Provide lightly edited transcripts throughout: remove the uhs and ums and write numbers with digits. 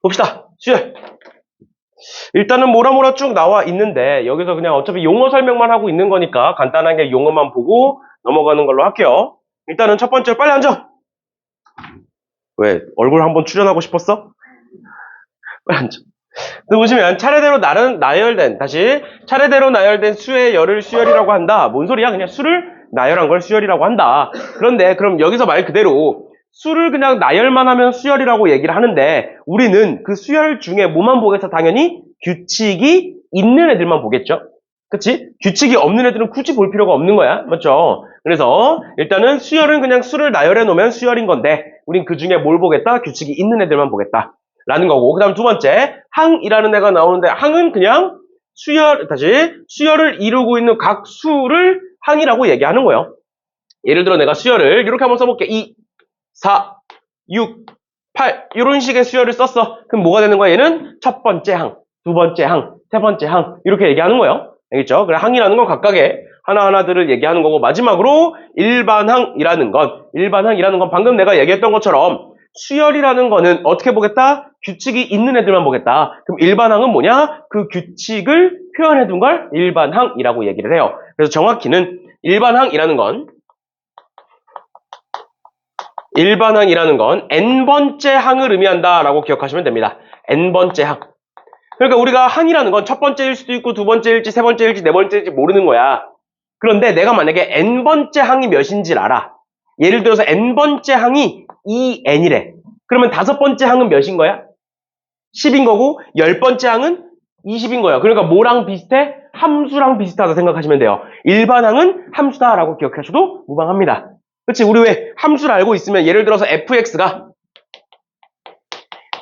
봅시다. 수열. 일단은 뭐라 쭉 나와 있는데 여기서 그냥 어차피 용어 설명만 하고 있는 거니까 간단하게 용어만 보고 넘어가는 걸로 할게요. 일단은 첫 번째 빨리 앉아. 왜? 얼굴 한번 출연하고 싶었어? 빨리 앉아. 보시면 차례대로 차례대로 나열된 수의 열을 수열이라고 한다. 뭔 소리야? 그냥 수를 나열한 걸 수열이라고 한다. 그런데 그럼 여기서 말 그대로 수를 그냥 나열만 하면 수열이라고 얘기를 하는데 우리는 그 수열 중에 뭐만 보겠어? 당연히 규칙이 있는 애들만 보겠죠? 그치? 규칙이 없는 애들은 굳이 볼 필요가 없는 거야. 맞죠? 그래서 일단은 수열은 그냥 수를 나열해 놓으면 수열인 건데 우린 그 중에 뭘 보겠다? 규칙이 있는 애들만 보겠다. 라는 거고. 그 다음 두 번째, 항이라는 애가 나오는데 항은 그냥 수열을 이루고 있는 각 수를 항이라고 얘기하는 거예요. 예를 들어 내가 수열을 이렇게 한번 써볼게. 2, 4, 6, 8 이런 식의 수열을 썼어. 그럼 뭐가 되는 거야? 얘는 첫 번째 항, 두 번째 항, 세 번째 항 이렇게 얘기하는 거예요. 알겠죠? 그래 항이라는 건 각각의 하나하나들을 얘기하는 거고 마지막으로 일반항이라는 건 방금 내가 얘기했던 것처럼 수열이라는 거는 어떻게 보겠다? 규칙이 있는 애들만 보겠다. 그럼 일반항은 뭐냐? 그 규칙을 표현해 둔 걸 일반항이라고 얘기를 해요. 그래서 정확히는 일반항이라는 건 n번째 항을 의미한다라고 기억하시면 됩니다. n번째 항. 그러니까 우리가 항이라는 건 첫 번째일 수도 있고 두 번째일지 세 번째일지 네 번째일지 모르는 거야. 그런데 내가 만약에 n번째 항이 몇인지를 알아. 예를 들어서 n번째 항이 2n이래. 그러면 다섯 번째 항은 몇인 거야? 10인 거고 10번째 항은 20인 거야. 그러니까 뭐랑 비슷해? 함수랑 비슷하다 생각하시면 돼요. 일반항은 함수다라고 기억하셔도 무방합니다. 그치? 우리 왜 함수를 알고 있으면 예를 들어서 fx가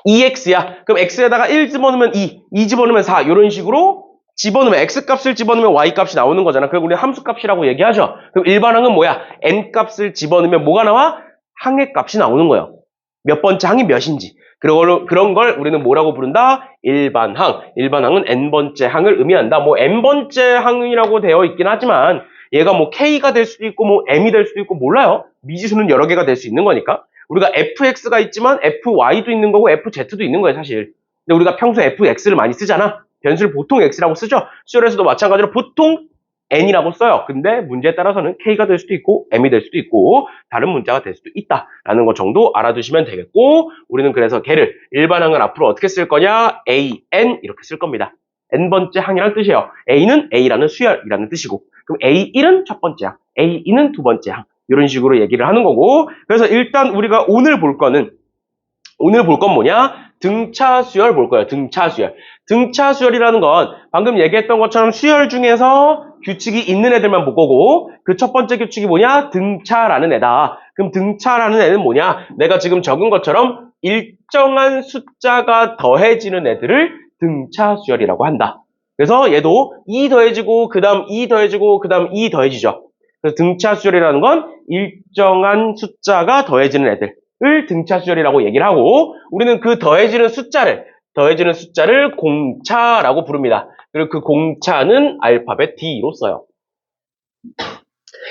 2x야. 그럼 x에다가 1 집어넣으면 2 집어넣으면 4 이런 식으로 집어넣으면 x값을 집어넣으면 y값이 나오는 거잖아. 그리고 우리 함수값이라고 얘기하죠. 그럼 일반항은 뭐야? n값을 집어넣으면 뭐가 나와? 항의 값이 나오는 거예요. 몇 번째 항이 몇인지. 그런 걸 우리는 뭐라고 부른다? 일반항. 일반항은 n번째 항을 의미한다. 뭐 n번째 항이라고 되어 있긴 하지만 얘가 뭐 k가 될 수도 있고 뭐 m이 될 수도 있고 몰라요. 미지수는 여러 개가 될 수 있는 거니까. 우리가 fx가 있지만 fy도 있는 거고 fz도 있는 거예요, 사실. 근데 우리가 평소에 fx를 많이 쓰잖아. 변수를 보통 x라고 쓰죠. 수열에서도 마찬가지로 보통 n이라고 써요. 근데 문제에 따라서는 k가 될 수도 있고 m이 될 수도 있고 다른 문자가 될 수도 있다라는 것 정도 알아두시면 되겠고 우리는 그래서 걔를 일반항을 앞으로 어떻게 쓸 거냐? an 이렇게 쓸 겁니다. n번째 항이라는 뜻이에요. a는 a라는 수열이라는 뜻이고 그럼 a1은 첫 번째 항, a2는 두 번째 항 이런 식으로 얘기를 하는 거고 그래서 일단 우리가 오늘 볼 건 뭐냐? 등차 수열 볼 거예요. 등차 수열. 등차 수열이라는 건 방금 얘기했던 것처럼 수열 중에서 규칙이 있는 애들만 볼 거고 그 첫 번째 규칙이 뭐냐? 등차라는 애다. 그럼 등차라는 애는 뭐냐? 내가 지금 적은 것처럼 일정한 숫자가 더해지는 애들을 등차 수열이라고 한다. 그래서 얘도 2 더해지고 그 다음 2 더해지고 그 다음 2 더해지죠. 그래서 등차 수열이라는 건 일정한 숫자가 더해지는 애들을 등차 수열이라고 얘기를 하고 우리는 그 더해지는 숫자를 공차라고 부릅니다. 그리고 그 공차는 알파벳 D로 써요.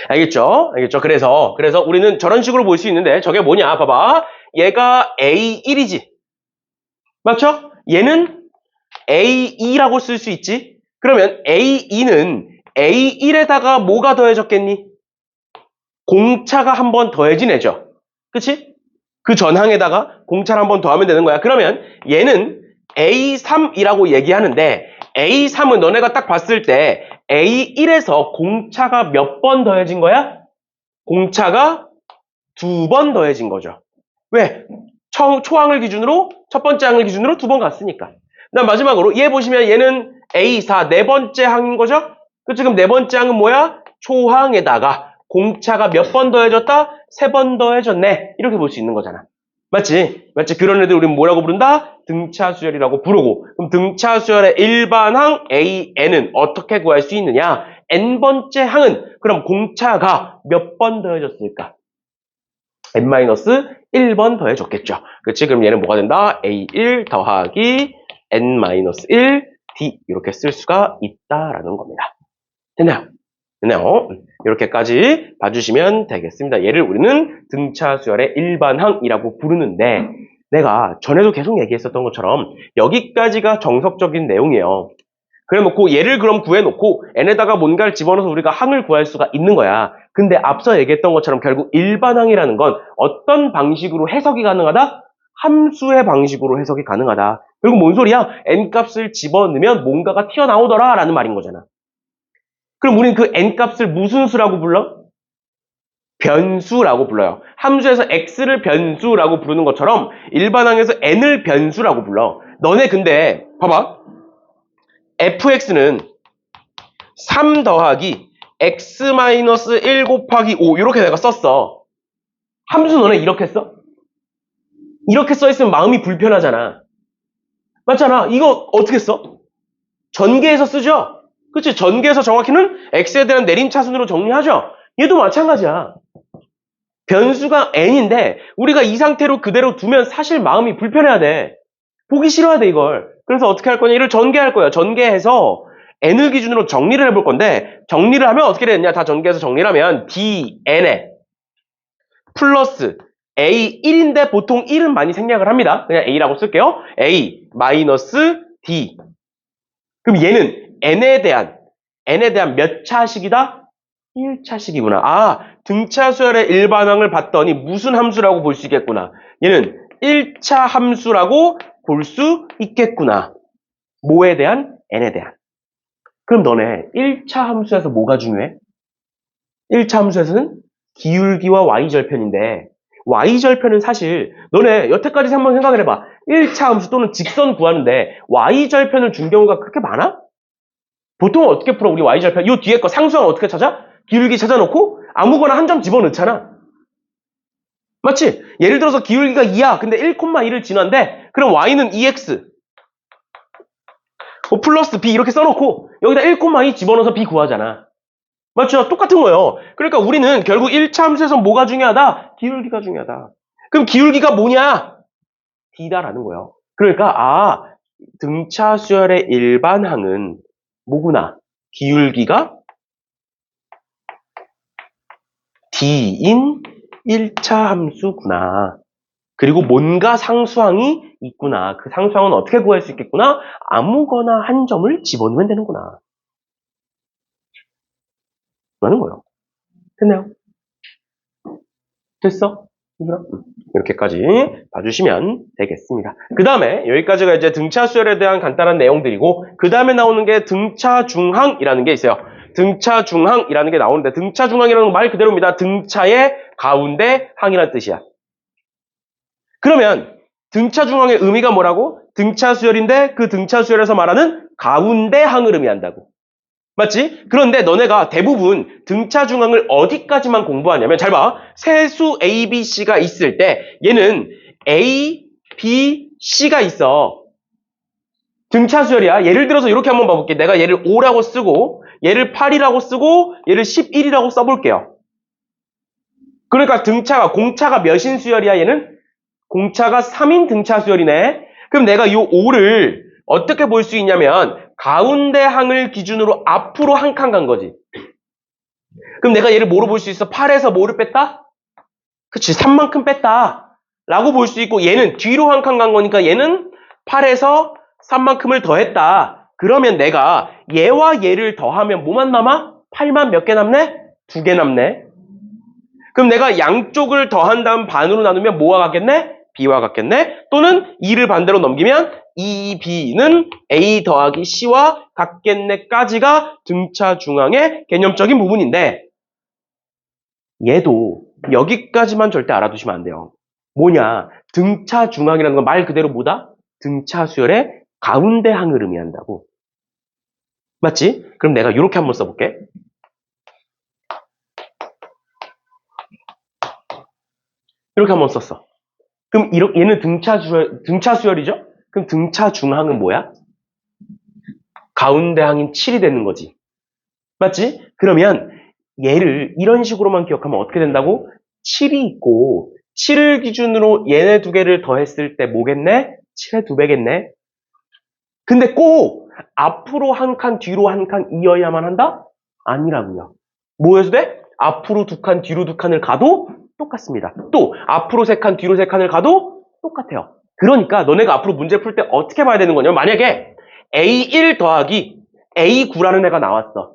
알겠죠? 그래서 우리는 저런 식으로 볼 수 있는데 저게 뭐냐? 봐봐. 얘가 A1이지. 맞죠? 얘는 A2라고 쓸 수 있지. 그러면 A2는 A1에다가 뭐가 더해졌겠니? 공차가 한 번 더해진 애죠. 그치? 그 전항에다가 공차를 한 번 더하면 되는 거야. 그러면 얘는 A3이라고 얘기하는데 A3은 너네가 딱 봤을 때 A1에서 공차가 몇 번 더해진 거야? 공차가 2번 더해진 거죠. 왜? 초항을 기준으로 첫 번째 항을 기준으로 2번 갔으니까. 그다음 마지막으로 얘 보시면 얘는 A4 네 번째 항인 거죠? 그럼 네 번째 항은 뭐야? 초항에다가 공차가 몇 번 더해졌다? 3번 더해졌네. 이렇게 볼 수 있는 거잖아. 맞지? 그런 애들 우리는 뭐라고 부른다? 등차 수열이라고 부르고 그럼 등차 수열의 일반항 AN은 어떻게 구할 수 있느냐? n번째 항은 그럼 공차가 몇 번 더해졌을까? n-1번 더해줬겠죠. 그치? 그럼 얘는 뭐가 된다? A1 더하기 n-1 D 이렇게 쓸 수가 있다라는 겁니다. 됐나요? 이렇게까지 봐주시면 되겠습니다. 얘를 우리는 등차 수열의 일반항이라고 부르는데 내가 전에도 계속 얘기했었던 것처럼 여기까지가 정석적인 내용이에요. 그래놓고 얘를 그럼 구해놓고 n에다가 뭔가를 집어넣어서 우리가 항을 구할 수가 있는 거야. 근데 앞서 얘기했던 것처럼 결국 일반항이라는 건 어떤 방식으로 해석이 가능하다? 함수의 방식으로 해석이 가능하다. 결국 뭔 소리야? n값을 집어넣으면 뭔가가 튀어나오더라 라는 말인 거잖아. 그럼 우리는 그 n값을 무슨 수라고 불러? 변수라고 불러요. 함수에서 x를 변수라고 부르는 것처럼 일반항에서 n을 변수라고 불러. 너네 근데 봐봐. fx는 3 더하기 x-1 곱하기 5 이렇게 내가 썼어. 함수 너네 이렇게 써? 이렇게 써있으면 마음이 불편하잖아. 맞잖아. 이거 어떻게 써? 전개해서 쓰죠? 그치? 전개해서 정확히는 x에 대한 내림차순으로 정리하죠? 얘도 마찬가지야. 변수가 n인데 우리가 이 상태로 그대로 두면 사실 마음이 불편해야 돼. 보기 싫어야 돼 이걸. 그래서 어떻게 할 거냐? 이를 전개할 거야. 전개해서 n을 기준으로 정리를 해볼 건데 정리를 하면 어떻게 되느냐? 다 전개해서 정리를 하면 dn에 플러스 a1인데 보통 1은 많이 생략을 합니다. 그냥 a라고 쓸게요. a 마이너스 d. 그럼 얘는 n에 대한 몇 차식이다? 1차식이구나. 아, 등차수열의 일반항을 봤더니 무슨 함수라고 볼 수 있겠구나. 얘는 1차 함수라고 볼 수 있겠구나. 뭐에 대한? n에 대한. 그럼 너네 1차 함수에서 뭐가 중요해? 1차 함수에서는 기울기와 y절편인데 y절편은 사실 너네 여태까지 한번 생각을 해봐. 1차 함수 또는 직선 구하는데 y절편을 준 경우가 그렇게 많아? 보통 어떻게 풀어? 우리 y절편. 이 뒤에 거 상수항 어떻게 찾아? 기울기 찾아놓고 아무거나 한 점 집어넣잖아. 맞지? 예를 들어서 기울기가 2야. 근데 1,1을 지난데 그럼 y는 2x 플러스 b 이렇게 써놓고 여기다 1,2 집어넣어서 b 구하잖아. 맞죠? 똑같은 거예요. 그러니까 우리는 결국 1차 함수에서 뭐가 중요하다? 기울기가 중요하다. 그럼 기울기가 뭐냐? d다라는 거예요. 그러니까 등차수열의 일반항은 뭐구나? 기울기가 d인 1차 함수구나. 그리고 뭔가 상수항이 있구나. 그 상수항은 어떻게 구할 수 있겠구나? 아무거나 한 점을 집어넣으면 되는구나. 라는 거예요. 됐나요? 됐어? 이렇게까지 봐주시면 되겠습니다. 그 다음에 여기까지가 이제 등차수열에 대한 간단한 내용들이고 그 다음에 나오는 게 등차중항이라는 게 있어요. 등차중항이라는 게 나오는데 등차중항이라는 건 말 그대로입니다. 등차의 가운데 항이라는 뜻이야. 그러면 등차중항의 의미가 뭐라고? 등차수열인데 그 등차수열에서 말하는 가운데 항을 의미한다고. 맞지? 그런데 너네가 대부분 등차중항을 어디까지만 공부하냐면 잘 봐. 세수 A, B, C가 있을 때 얘는 A, B, C가 있어. 등차수열이야. 예를 들어서 이렇게 한번 봐볼게. 내가 얘를 5라고 쓰고 얘를 8이라고 쓰고 얘를 11이라고 써볼게요. 그러니까 공차가 몇인 수열이야 얘는? 공차가 3인 등차수열이네. 그럼 내가 이 5를 어떻게 볼 수 있냐면 가운데 항을 기준으로 앞으로 한 칸 간 거지. 그럼 내가 얘를 뭐로 볼 수 있어? 8에서 뭐를 뺐다? 그치, 3만큼 뺐다. 라고 볼 수 있고 얘는 뒤로 한 칸 간 거니까 얘는 8에서 3만큼을 더했다. 그러면 내가 얘와 얘를 더하면 뭐만 남아? 8만 몇 개 남네? 2개 남네. 그럼 내가 양쪽을 더한 다음 반으로 나누면 뭐와 같겠네? B와 같겠네? 또는 2를 반대로 넘기면 2B는 A 더하기 C와 같겠네까지가 등차중항의 개념적인 부분인데 얘도 여기까지만 절대 알아두시면 안 돼요. 뭐냐? 등차중항이라는 건 말 그대로 뭐다? 등차수열의 가운데 항을 의미한다고. 맞지? 그럼 내가 이렇게 한번 써볼게. 이렇게 한번 썼어. 그럼 얘는 등차수열이죠? 그럼 등차중항은 뭐야? 가운데 항인 7이 되는 거지. 맞지? 그러면 얘를 이런 식으로만 기억하면 어떻게 된다고? 7이 있고 7을 기준으로 얘네 두 개를 더했을 때 뭐겠네? 7의 2배겠네? 근데 꼭 앞으로 한 칸, 뒤로 한 칸 이어야만 한다? 아니라고요. 뭐여도 돼? 앞으로 2칸, 뒤로 2칸을 가도 똑같습니다. 또 앞으로 3칸, 뒤로 3칸을 가도 똑같아요. 그러니까 너네가 앞으로 문제 풀 때 어떻게 봐야 되는 거냐면 만약에 A1 더하기 A9라는 애가 나왔어.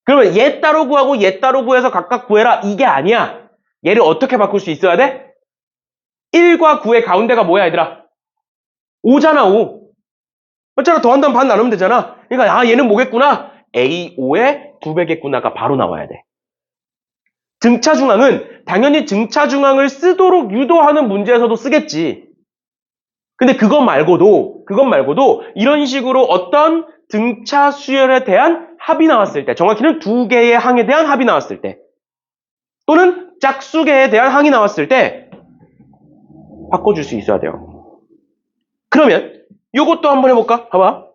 그러면 얘 따로 구하고 얘 따로 구해서 각각 구해라. 이게 아니야. 얘를 어떻게 바꿀 수 있어야 돼? 1과 9의 가운데가 뭐야 얘들아? 5잖아 5. 어쩌나 더한다면 반 나누면 되잖아. 그러니까 아 얘는 뭐겠구나? A5의 9배겠구나가 바로 나와야 돼. 등차중앙은 당연히 등차중앙을 쓰도록 유도하는 문제에서도 쓰겠지. 근데 그것 말고도 이런 식으로 어떤 등차 수열에 대한 합이 나왔을 때, 정확히는 두 개의 항에 대한 합이 나왔을 때, 또는 짝수계에 대한 항이 나왔을 때 바꿔줄 수 있어야 돼요. 그러면 이것도 한번 해볼까? 봐봐.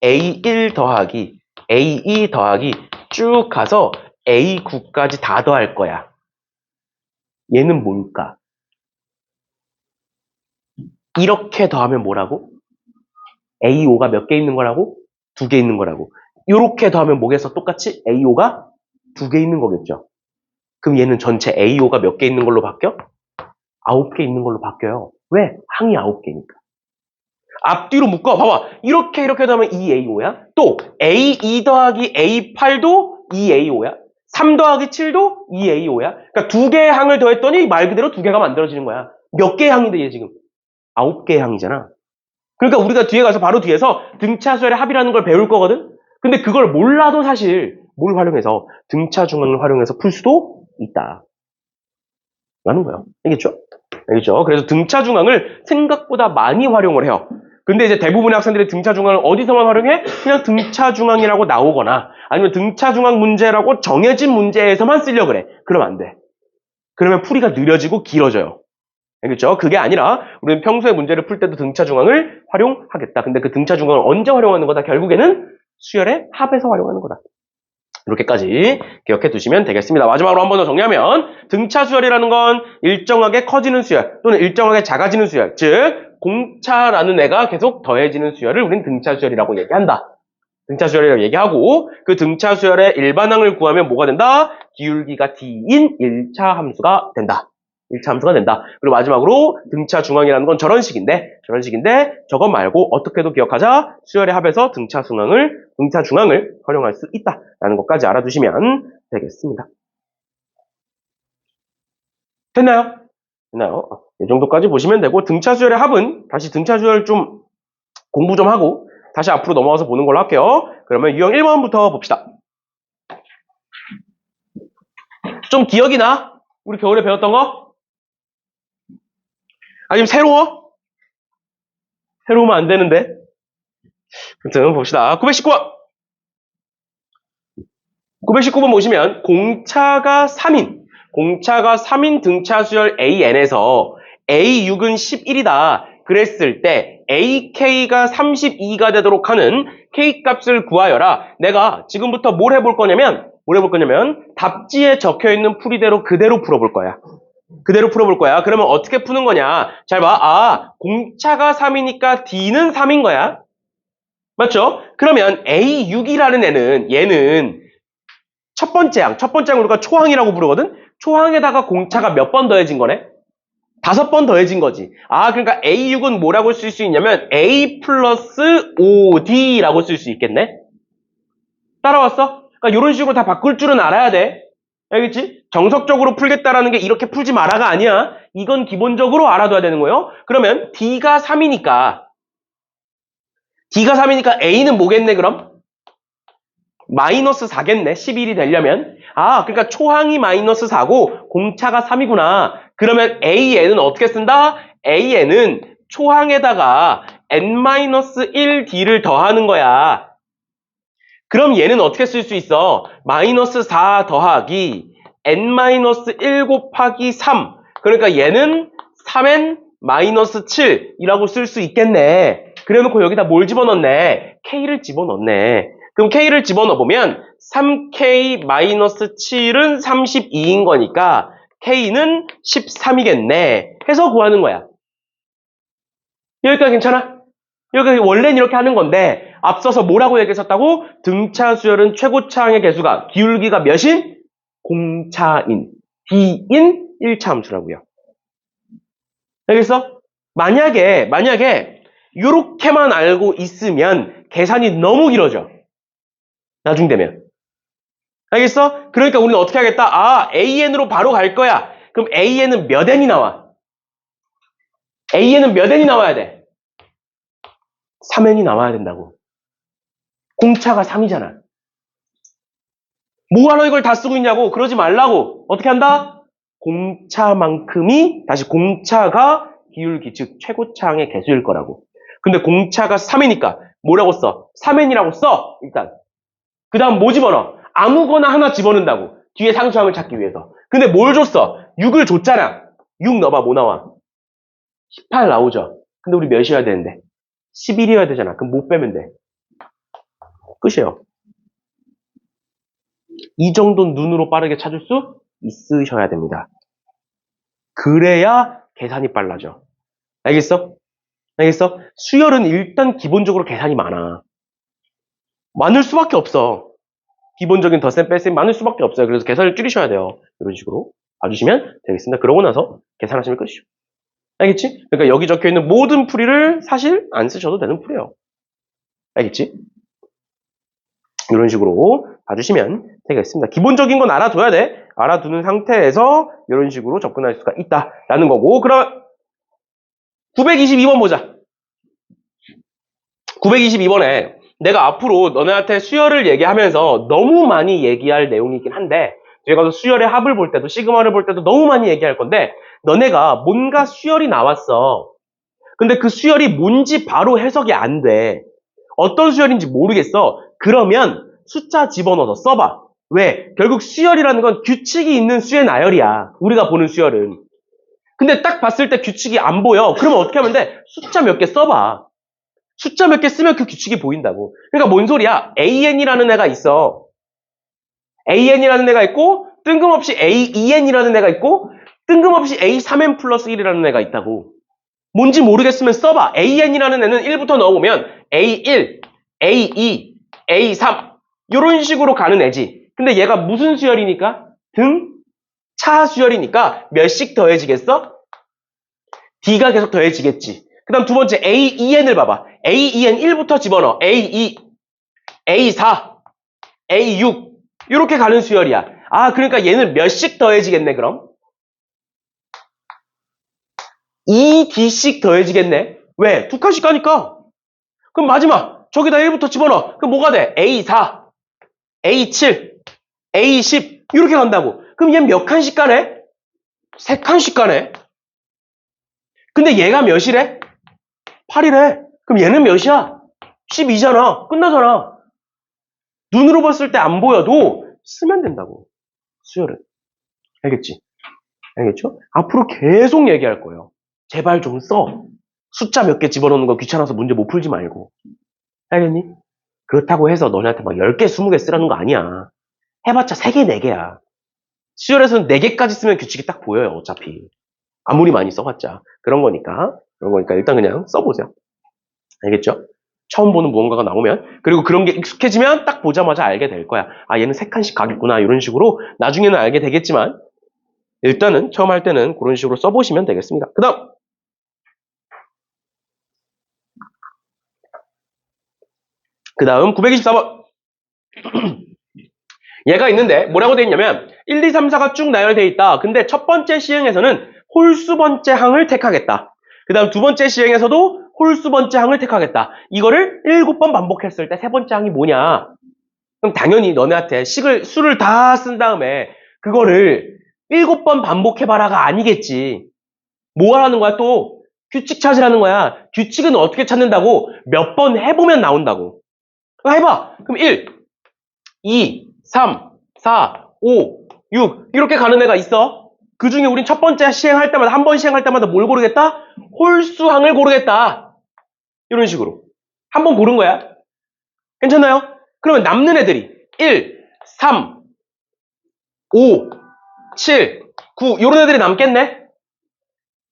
A1 더하기 A2 더하기 쭉 가서 A9까지 다 더할 거야. 얘는 뭘까? 이렇게 더하면 뭐라고? A5가 몇 개 있는 거라고? 2개 있는 거라고. 이렇게 더하면 뭐겠어? 똑같이 A5가 2개 있는 거겠죠. 그럼 얘는 전체 A5가 몇 개 있는 걸로 바뀌어? 9개 있는 걸로 바뀌어요. 왜? 항이 9개니까. 앞뒤로 묶어. 봐봐. 이렇게 더하면 2A5야. 또 A2 더하기 A8도 2A5야. 3 더하기 7도 2A5야. 그러니까 2개의 항을 더했더니 말 그대로 2개가 만들어지는 거야. 몇 개의 항인데 얘 지금? 9개의 항이잖아. 그러니까 우리가 뒤에 가서 바로 뒤에서 등차수열의 합이라는 걸 배울 거거든? 근데 그걸 몰라도 사실 뭘 활용해서 등차중앙을 활용해서 풀 수도 있다. 라는 거예요. 알겠죠? 알겠죠? 그래서 등차중앙을 생각보다 많이 활용을 해요. 근데 이제 대부분의 학생들이 등차중앙을 어디서만 활용해? 그냥 등차중앙이라고 나오거나 아니면 등차중앙 문제라고 정해진 문제에서만 쓰려고 그래. 그러면 안 돼. 그러면 풀이가 느려지고 길어져요. 알겠죠? 그게 아니라 우리는 평소에 문제를 풀 때도 등차중앙을 활용하겠다. 근데 그 등차중앙을 언제 활용하는 거다? 결국에는 수열의 합에서 활용하는 거다. 이렇게까지 기억해 두시면 되겠습니다. 마지막으로 한 번 더 정리하면 등차수열이라는 건 일정하게 커지는 수열 또는 일정하게 작아지는 수열, 즉 공차라는 애가 계속 더해지는 수열을 우린 등차수열이라고 얘기한다. 등차수열이라고 얘기하고 그 등차수열의 일반항을 구하면 뭐가 된다? 기울기가 D인 1차 함수가 된다. 1차 함수가 된다. 그리고 마지막으로 등차 중앙이라는 건 저런 식인데 저것 말고 어떻게도 기억하자. 수열의 합에서 등차 중앙을 활용할 수 있다라는 것까지 알아두시면 되겠습니다. 됐나요? 이 정도까지 보시면 되고 등차 수열의 합은 다시 등차 수열 좀 공부 좀 하고 다시 앞으로 넘어가서 보는 걸로 할게요. 그러면 유형 1번부터 봅시다. 좀 기억이 나? 우리 겨울에 배웠던 거? 아니면 새로워? 새로우면 안 되는데. 아무튼 봅시다. 919번. 919번 보시면 공차가 3인 등차수열 AN에서 A6은 11이다. 그랬을 때 AK가 32가 되도록 하는 K값을 구하여라. 내가 지금부터 뭘 해볼 거냐면 답지에 적혀있는 풀이대로 그대로 풀어볼 거야. 그러면 어떻게 푸는 거냐? 잘 봐. 공차가 3이니까 D는 3인 거야. 맞죠? 그러면 A6이라는 얘는 첫 번째 항 우리가 초항이라고 부르거든? 초항에다가 공차가 몇 번 더해진 거네? 5번 더해진 거지. 그러니까 A6은 뭐라고 쓸 수 있냐면 A 플러스 5D라고 쓸 수 있겠네? 따라왔어? 그러니까 이런 식으로 다 바꿀 줄은 알아야 돼. 알겠지? 정석적으로 풀겠다라는 게 이렇게 풀지 마라가 아니야. 이건 기본적으로 알아둬야 되는 거예요. 그러면 D가 3이니까 A는 뭐겠네 그럼? 마이너스 4겠네. 11이 되려면. 그러니까 초항이 마이너스 4고 공차가 3이구나. 그러면 AN은 어떻게 쓴다? AN은 초항에다가 N-1D를 더하는 거야. 그럼 얘는 어떻게 쓸 수 있어? 마이너스 4 더하기 N-1 곱하기 3. 그러니까 얘는 3N-7이라고 쓸 수 있겠네. 그래놓고 여기다 뭘 집어넣네? K를 집어넣네. 그럼 K를 집어넣으면 3K-7은 32인 거니까 K는 13이겠네. 해서 구하는 거야. 여기까지 괜찮아? 여기 원래는 이렇게 하는 건데 앞서서 뭐라고 얘기했었다고? 등차 수열은 최고차항의 개수가 기울기가 몇인? 공차인 D인 1차 함수라고요. 알겠어? 만약에 요렇게만 알고 있으면 계산이 너무 길어져. 나중 되면. 알겠어? 그러니까 우리는 어떻게 하겠다? 아, AN으로 바로 갈 거야. 그럼 AN은 몇 N이 나와? AN은 몇 N이 나와야 돼? 3N이 나와야 된다고. 공차가 3이잖아. 뭐하러 이걸 다 쓰고 있냐고. 그러지 말라고. 어떻게 한다? 공차만큼이, 다시 공차가 기울기, 즉 최고차항의 개수일 거라고. 근데 공차가 3이니까 뭐라고 써? 3N이라고 써. 일단. 그 다음 뭐 집어넣어? 아무거나 하나 집어넣는다고. 뒤에 상수항을 찾기 위해서. 근데 뭘 줬어? 6을 줬잖아. 6 넣어봐. 뭐 나와? 18 나오죠. 근데 우리 몇이어야 되는데? 11이어야 되잖아. 그럼 못 빼면 돼. 끝이에요. 이 정도는 눈으로 빠르게 찾을 수 있으셔야 됩니다. 그래야 계산이 빨라져. 알겠어? 알겠어? 수열은 일단 기본적으로 계산이 많아. 많을 수밖에 없어. 기본적인 덧셈 뺄셈 많을 수밖에 없어요. 그래서 계산을 줄이셔야 돼요. 이런 식으로 봐주시면 되겠습니다. 그러고 나서 계산하시면 끝이죠. 알겠지? 그러니까 여기 적혀있는 모든 풀이를 사실 안 쓰셔도 되는 풀이에요. 알겠지? 이런 식으로 봐주시면 되겠습니다. 기본적인 건 알아둬야 돼. 알아두는 상태에서 이런 식으로 접근할 수가 있다라는 거고. 그럼 922번 보자. 922번에 내가 앞으로 너네한테 수열을 얘기하면서 너무 많이 얘기할 내용이긴 한데 뒤에 가서 수열의 합을 볼 때도 시그마를 볼 때도 너무 많이 얘기할 건데 너네가 뭔가 수열이 나왔어. 근데 그 수열이 뭔지 바로 해석이 안 돼. 어떤 수열인지 모르겠어. 그러면 숫자 집어넣어서 써봐. 왜? 결국 수열이라는 건 규칙이 있는 수의 나열이야. 우리가 보는 수열은. 근데 딱 봤을 때 규칙이 안 보여. 그러면 어떻게 하면 돼? 숫자 몇 개 써봐. 숫자 몇 개 쓰면 그 규칙이 보인다고. 그러니까 뭔 소리야? AN이라는 애가 있어. AN이라는 애가 있고 뜬금없이 AEN이라는 애가 있고 뜬금없이 A3N 플러스 1이라는 애가 있다고. 뭔지 모르겠으면 써봐. AN이라는 애는 1부터 넣어보면 A1, A2, A3 이런 식으로 가는 애지. 근데 얘가 무슨 수열이니까? 등차 수열이니까 몇씩 더해지겠어? D가 계속 더해지겠지. 그 다음 두 번째 AEN을 봐봐. AEN 1부터 집어넣어. A2, A4, A6 이렇게 가는 수열이야. 아, 그러니까 얘는 몇씩 더해지겠네, 그럼? 2D씩 더해지겠네. 왜? 두 칸씩 가니까. 그럼 마지막 저기다 1부터 집어넣어. 그럼 뭐가 돼? A4, A7, A10 이렇게 간다고. 그럼 얘는 몇 칸씩 가네? 3칸씩 가네. 근데 얘가 몇이래? 8이래. 그럼 얘는 몇이야? 12잖아. 끝나잖아. 눈으로 봤을 때 안 보여도 쓰면 된다고. 수열은. 알겠지? 알겠죠? 앞으로 계속 얘기할 거예요. 제발 좀 써. 숫자 몇 개 집어넣는 거 귀찮아서 문제 못 풀지 말고. 알겠니? 그렇다고 해서 너네한테 막 10개, 20개 쓰라는 거 아니야. 해봤자 3개, 4개야. 수열에서는 4개까지 쓰면 규칙이 딱 보여요, 어차피. 아무리 많이 써봤자. 그런 거니까 일단 그냥 써보세요. 알겠죠? 처음 보는 무언가가 나오면, 그리고 그런 게 익숙해지면 딱 보자마자 알게 될 거야. 아, 얘는 3칸씩 가겠구나. 이런 식으로 나중에는 알게 되겠지만, 일단은 처음 할 때는 그런 식으로 써보시면 되겠습니다. 그 다음 924번. 얘가 있는데 뭐라고 돼 있냐면 1, 2, 3, 4가 쭉 나열되어 있다. 근데 첫 번째 시행에서는 홀수 번째 항을 택하겠다. 그 다음 두 번째 시행에서도 홀수 번째 항을 택하겠다. 이거를 7번 반복했을 때 세 번째 항이 뭐냐? 그럼 당연히 너네한테 수를 다 쓴 다음에 그거를 7번 반복해봐라가 아니겠지. 뭐 하라는 거야 또? 규칙 찾으라는 거야. 규칙은 어떻게 찾는다고? 몇 번 해보면 나온다고. 해봐. 그럼 1, 2, 3, 4, 5, 6 이렇게 가는 애가 있어. 그 중에 우린 첫 번째 시행할 때마다 한 번 시행할 때마다 뭘 고르겠다? 홀수항을 고르겠다. 이런 식으로. 한 번 고른 거야. 괜찮나요? 그러면 남는 애들이 1, 3, 5, 7, 9 이런 애들이 남겠네.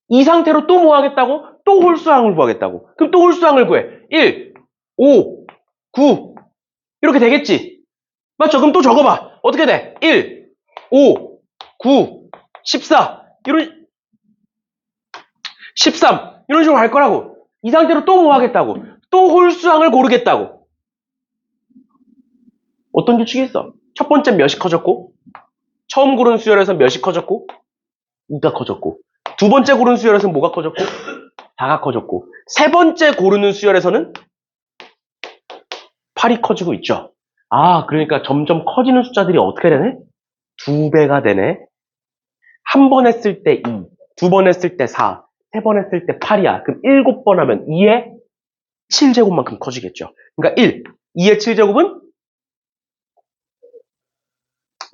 이 상태로 또 뭐 하겠다고? 또 홀수항을 구하겠다고. 그럼 또 홀수항을 구해. 1, 5, 9 이렇게 되겠지. 맞죠? 그럼 또 적어봐. 어떻게 돼? 1, 5, 9, 14 이런 13 이런 식으로 갈 거라고. 이 상태로 또 뭐 하겠다고? 또 홀수항을 고르겠다고. 어떤 규칙이 있어? 첫 번째 몇이 커졌고, 처음 고른 수열에서 몇이 커졌고, 2가 커졌고, 두 번째 고른 수열에서는 뭐가 커졌고, 4가 커졌고, 세 번째 고르는 수열에서는 8이 커지고 있죠. 아, 그러니까 점점 커지는 숫자들이 어떻게 되네? 2배가 되네. 한 번 했을 때 2, 두 번 했을 때 4, 세 번 했을 때 8이야. 그럼 7번 하면 2의 7제곱만큼 커지겠죠. 그러니까 1, 2의 7제곱은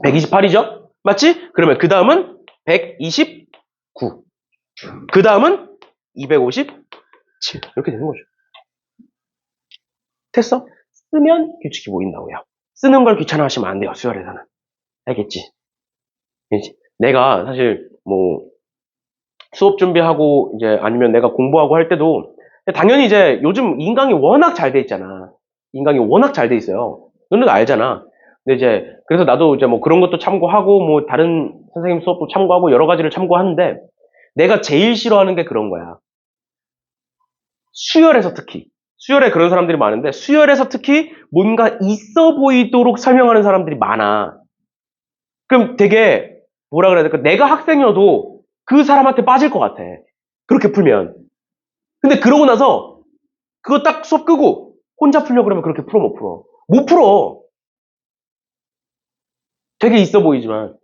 128이죠? 맞지? 그러면 그 다음은 129. 그 다음은 257. 이렇게 되는 거죠. 됐어? 쓰면 규칙이 보인다고요. 쓰는 걸 귀찮아하시면 안 돼요. 수열에서는. 알겠지? 내가 사실 뭐 수업 준비하고 이제 아니면 내가 공부하고 할 때도 당연히 이제 요즘 인강이 워낙 잘 돼 있잖아. 인강이 워낙 잘 돼 있어요. 너네도 알잖아. 근데 이제 그래서 나도 이제 뭐 그런 것도 참고하고 뭐 다른 선생님 수업도 참고하고 여러 가지를 참고하는데 내가 제일 싫어하는 게 그런 거야. 수열에서 특히. 수열에 그런 사람들이 많은데 수열에서 특히 뭔가 있어 보이도록 설명하는 사람들이 많아. 그럼 되게 뭐라 그래야 될까? 내가 학생이어도 그 사람한테 빠질 것 같아. 그렇게 풀면. 근데 그러고 나서 그거 딱 수업 끄고 혼자 풀려고 그러면 그렇게 풀어 못 풀어. 못 풀어. 되게 있어 보이지만.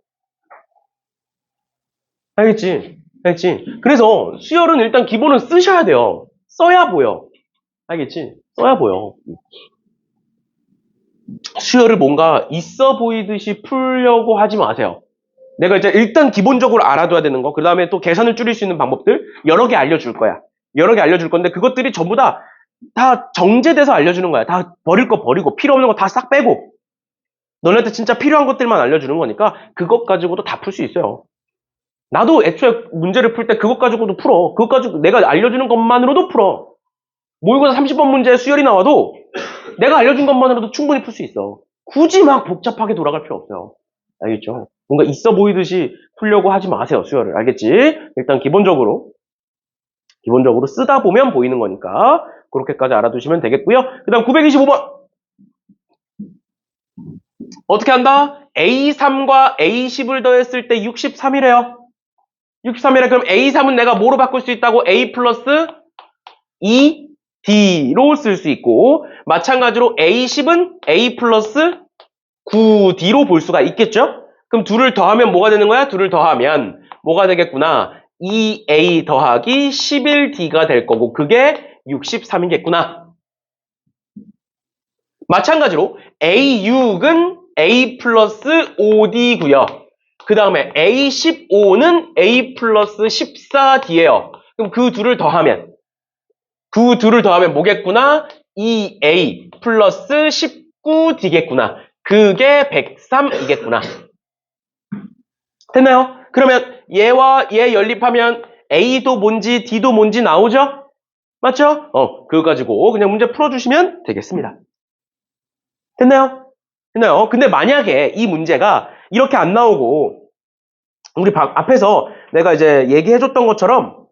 알겠지? 알겠지? 그래서 수열은 일단 기본은 쓰셔야 돼요. 써야 보여. 알겠지? 써야 보여. 수열을 뭔가 있어 보이듯이 풀려고 하지 마세요. 내가 이제 일단 기본적으로 알아둬야 되는 거, 그 다음에 또 계산을 줄일 수 있는 방법들 여러 개 알려줄 거야. 여러 개 알려줄 건데 그것들이 전부 다 정제돼서 알려주는 거야. 다 버릴 거 버리고 필요 없는 거 다 싹 빼고 너네한테 진짜 필요한 것들만 알려주는 거니까 그것 가지고도 다 풀 수 있어요. 나도 애초에 문제를 풀 때 그것 가지고도 풀어. 그것 가지고 내가 알려주는 것만으로도 풀어. 모의고사 30번 문제 수열이 나와도 내가 알려준 것만으로도 충분히 풀 수 있어. 굳이 막 복잡하게 돌아갈 필요 없어요. 알겠죠? 뭔가 있어 보이듯이 풀려고 하지 마세요, 수열을. 알겠지? 일단 기본적으로 쓰다 보면 보이는 거니까 그렇게까지 알아두시면 되겠고요. 그 다음 925번. 어떻게 한다? A3과 A10을 더했을 때 63이래요. 63이래. 그럼 A3은 내가 뭐로 바꿀 수 있다고? A 플러스 2D로 쓸 수 있고 마찬가지로 A10은 A 플러스 9D로 볼 수가 있겠죠? 그럼 둘을 더하면 뭐가 되는 거야? 둘을 더하면 뭐가 되겠구나? 2A 더하기 11D가 될 거고 그게 63이겠구나. 마찬가지로 A6은 A 플러스 5D고요. 그 다음에 A15는 A 플러스 14D예요. 그럼 그 둘을 더하면 뭐겠구나? 2A 플러스 19D겠구나. 그게 103이겠구나. 됐나요? 그러면 얘와 얘 연립하면 A도 뭔지 D도 뭔지 나오죠? 맞죠? 그거 가지고 그냥 문제 풀어주시면 되겠습니다. 됐나요? 됐나요? 근데 만약에 이 문제가 이렇게 안 나오고 우리 앞에서 내가 이제 얘기해줬던 것처럼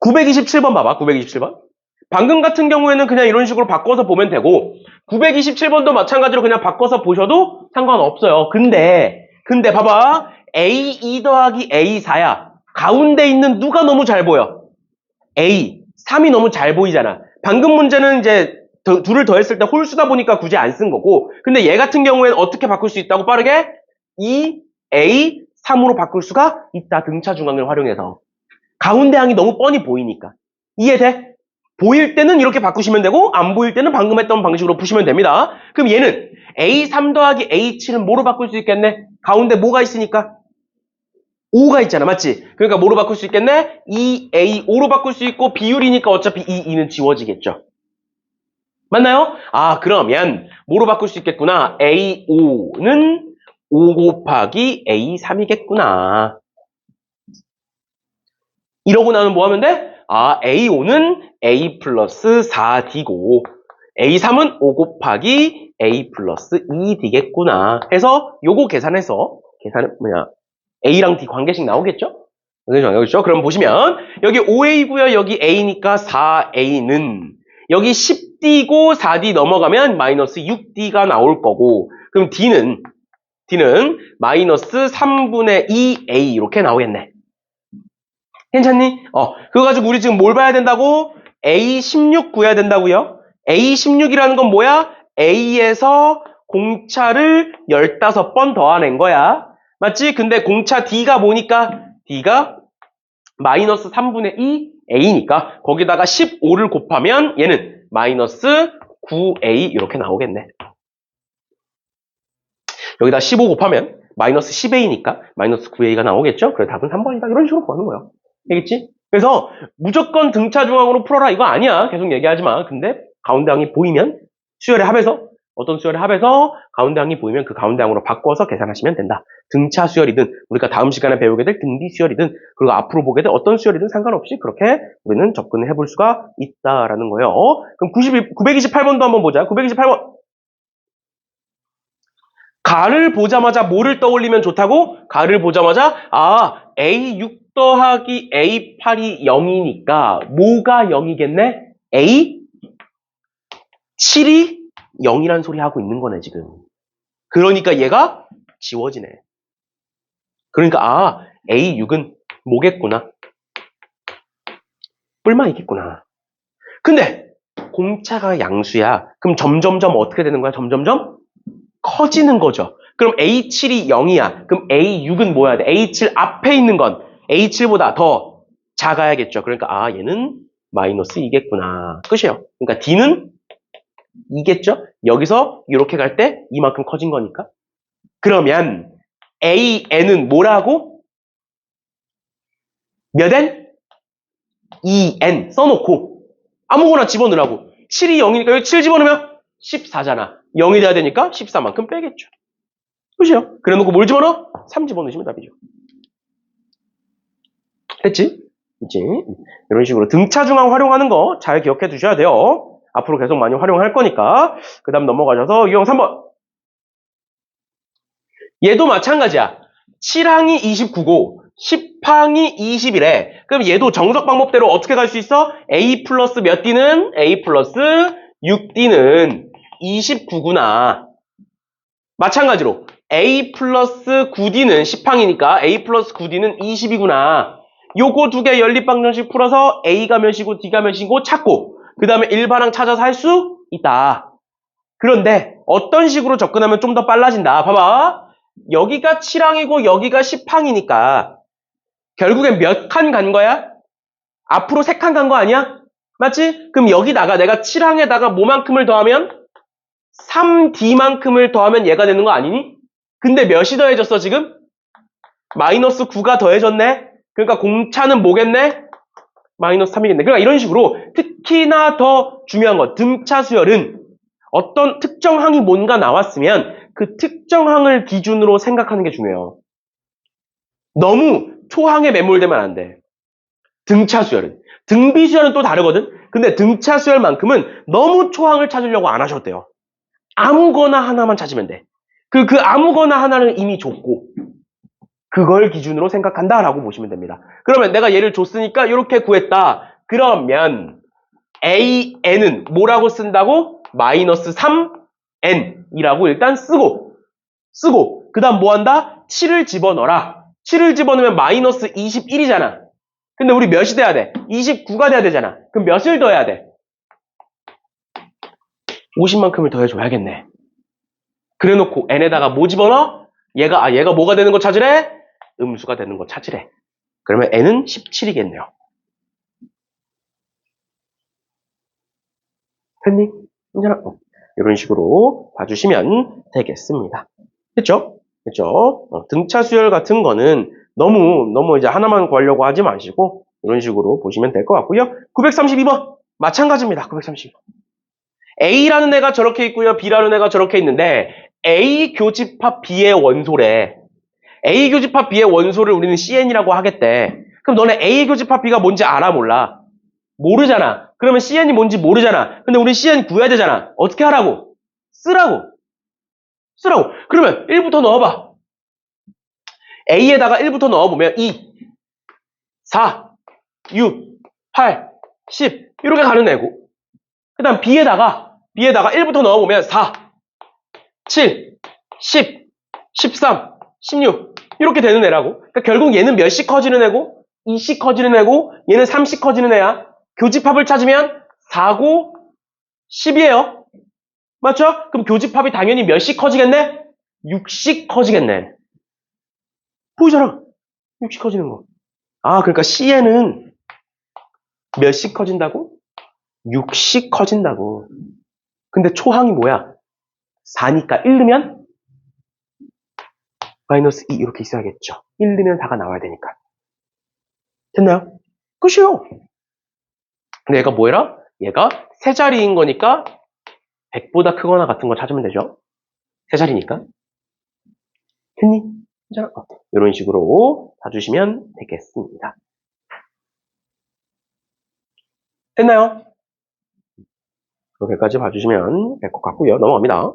927번 봐봐. 927번. 방금 같은 경우에는 그냥 이런 식으로 바꿔서 보면 되고 927번도 마찬가지로 그냥 바꿔서 보셔도 상관없어요. 근데 봐봐. A2 더하기 A4야. 가운데 있는 누가 너무 잘 보여? A. 3이 너무 잘 보이잖아. 방금 문제는 이제 둘을 더했을 때 홀수다 보니까 굳이 안 쓴 거고 근데 얘 같은 경우에는 어떻게 바꿀 수 있다고 빠르게? 2A 3으로 바꿀 수가 있다. 등차 중앙을 활용해서. 가운데 항이 너무 뻔히 보이니까. 이해돼? 보일 때는 이렇게 바꾸시면 되고 안 보일 때는 방금 했던 방식으로 푸시면 됩니다. 그럼 얘는 A3 더하기 A7은 뭐로 바꿀 수 있겠네? 가운데 뭐가 있으니까? 5가 있잖아. 맞지? 그러니까 뭐로 바꿀 수 있겠네? 2A5로 바꿀 수 있고 비율이니까 어차피 이 2는 지워지겠죠. 맞나요? 아, 그러면 뭐로 바꿀 수 있겠구나. A5는 5 곱하기 A3이겠구나. 이러고 나면 뭐 하면 돼? 아, A5는 A 플러스 4D고 A3은 5 곱하기 A 플러스 2D겠구나 해서 요거 계산해서 A랑 D 관계식 나오겠죠? 그렇죠? 그럼 보시면 여기 5A고요. 여기 A니까 4A는 여기 10D고 4D 넘어가면 마이너스 6D가 나올 거고 그럼 D는 마이너스 3분의 2A 이렇게 나오겠네. 괜찮니? 그거 가지고 우리 지금 뭘 봐야 된다고? A16 구해야 된다고요? A16이라는 건 뭐야? A에서 공차를 15번 더하는 거야. 맞지? 근데 공차 D가 뭐니까? D가 마이너스 3분의 2 A니까 거기다가 15를 곱하면 얘는 마이너스 9A 이렇게 나오겠네. 여기다 15 곱하면 마이너스 10A니까 마이너스 9A가 나오겠죠? 그래 답은 3번이다. 이런 식으로 구하는 거예요. 알겠지? 그래서 무조건 등차 중앙으로 풀어라 이거 아니야. 계속 얘기하지 마. 근데 가운데 항이 보이면 수열의 합에서 어떤 수열의 합에서 가운데 항이 보이면 그 가운데 항으로 바꿔서 계산하시면 된다. 등차 수열이든 우리가 다음 시간에 배우게 될 등비 수열이든 그리고 앞으로 보게 될 어떤 수열이든 상관없이 그렇게 우리는 접근을 해볼 수가 있다라는 거예요. 그럼 928번도 한번 보자. 928번. 가를 보자마자 뭐를 떠올리면 좋다고? 가를 보자마자 A6 더하기 A8이 0이니까 뭐가 0이겠네? A7이 0이란 소리 하고 있는 거네 지금. 그러니까 얘가 지워지네. 그러니까 A6은 뭐겠구나? 뿔망이겠구나. 근데 공차가 양수야. 그럼 점점점 어떻게 되는 거야? 점점점 커지는 거죠. 그럼 A7이 0이야. 그럼 A6은 뭐야 돼? A7 앞에 있는 건 A7보다 더 작아야겠죠. 그러니까 얘는 마이너스 2겠구나. 끝이에요. 그러니까 D는 2겠죠? 여기서 이렇게 갈 때 이만큼 커진 거니까. 그러면 AN은 뭐라고? 몇 N? 2N 써놓고 아무거나 집어넣으라고. 7이 0이니까 여기 7 집어넣으면 14잖아. 0이 돼야 되니까 14만큼 빼겠죠. 그죠? 그래 놓고 뭘 집어넣어? 3 집어넣으시면 답이죠. 됐지? 그치? 이런 식으로 등차 중앙 활용하는 거 잘 기억해 두셔야 돼요. 앞으로 계속 많이 활용할 거니까. 그 다음 넘어가셔서 유형 3번. 얘도 마찬가지야. 7항이 29고 10항이 21에 그럼 얘도 정석 방법대로 어떻게 갈 수 있어? A 플러스 몇 D는? A 플러스 6D는 29구나. 마찬가지로 A 플러스 9D는 10항이니까 A 플러스 9D는 20이구나. 요거 두 개 연립방정식 풀어서 A가 몇이고 D가 몇이고 찾고 그 다음에 일반항 찾아서 할 수 있다. 그런데 어떤 식으로 접근하면 좀 더 빨라진다. 봐봐. 여기가 7항이고 여기가 10항이니까 결국엔 몇 칸 간 거야? 앞으로 3칸 간 거 아니야? 맞지? 그럼 여기다가 내가 7항에다가 뭐만큼을 더하면 3D만큼을 더하면 얘가 되는 거 아니니? 근데 몇이 더해졌어 지금? 마이너스 9가 더해졌네? 그러니까 공차는 뭐겠네? 마이너스 3이겠네. 그러니까 이런 식으로 특히나 더 중요한 건 등차 수열은 어떤 특정 항이 뭔가 나왔으면 그 특정 항을 기준으로 생각하는 게 중요해요. 너무 초항에 매몰되면 안 돼. 등차 수열은. 등비 수열은 또 다르거든? 근데 등차 수열만큼은 너무 초항을 찾으려고 안 하셔도 돼요. 아무거나 하나만 찾으면 돼. 그 아무거나 하나는 이미 줬고 그걸 기준으로 생각한다라고 보시면 됩니다. 그러면 내가 얘를 줬으니까 이렇게 구했다. 그러면 AN은 뭐라고 쓴다고? 마이너스 3N이라고 일단 쓰고 그 다음 뭐 한다? 7을 집어넣어라. 7을 집어넣으면 마이너스 21이잖아. 근데 우리 몇이 돼야 돼? 29가 돼야 되잖아. 그럼 몇을 더해야 돼? 50만큼을 더해줘야겠네. 그래놓고 n에다가 뭐 집어넣어? 얘가 뭐가 되는 거 찾으래? 음수가 되는 거 찾으래. 그러면 n은 17이겠네요. 됐니? 이런 식으로 봐주시면 되겠습니다. 됐죠? 그렇죠? 등차 수열 같은 거는 너무 이제 하나만 구하려고 하지 마시고 이런 식으로 보시면 될 것 같고요. 932번 마찬가지입니다. 932번. A라는 애가 저렇게 있고요. B라는 애가 저렇게 있는데 A 교집합 B의 원소래. A 교집합 B의 원소를 우리는 CN이라고 하겠대. 그럼 너네 A 교집합 B가 뭔지 알아 몰라? 모르잖아. 그러면 CN이 뭔지 모르잖아. 근데 우리 CN 구해야 되잖아. 어떻게 하라고? 쓰라고. 그러면 1부터 넣어봐. A에다가 1부터 넣어보면 2. 4, 6, 8, 10 이렇게 가는 애고 그 다음 B에다가 1부터 넣어보면 4, 7, 10, 13, 16 이렇게 되는 애라고. 그러니까 결국 얘는 몇씩 커지는 애고 2씩 커지는 애고 얘는 3씩 커지는 애야. 교집합을 찾으면 4, 9, 10이에요. 맞죠? 그럼 교집합이 당연히 몇씩 커지겠네? 6씩 커지겠네. 보이잖아. 6씩 커지는 거. 아, 그러니까 C에는 몇씩 커진다고? 6씩 커진다고. 근데 초항이 뭐야? 4니까 1 넣으면 마이너스 2 이렇게 있어야겠죠. 1 넣으면 4가 나와야 되니까. 됐나요? 끝이요. 근데 얘가 뭐해라? 얘가 세 자리인 거니까 100보다 크거나 같은 거 찾으면 되죠. 세 자리니까. 됐니? 자, 이런 식으로 봐주시면 되겠습니다. 됐나요? 이렇게까지 봐주시면 될 것 같고요. 넘어갑니다.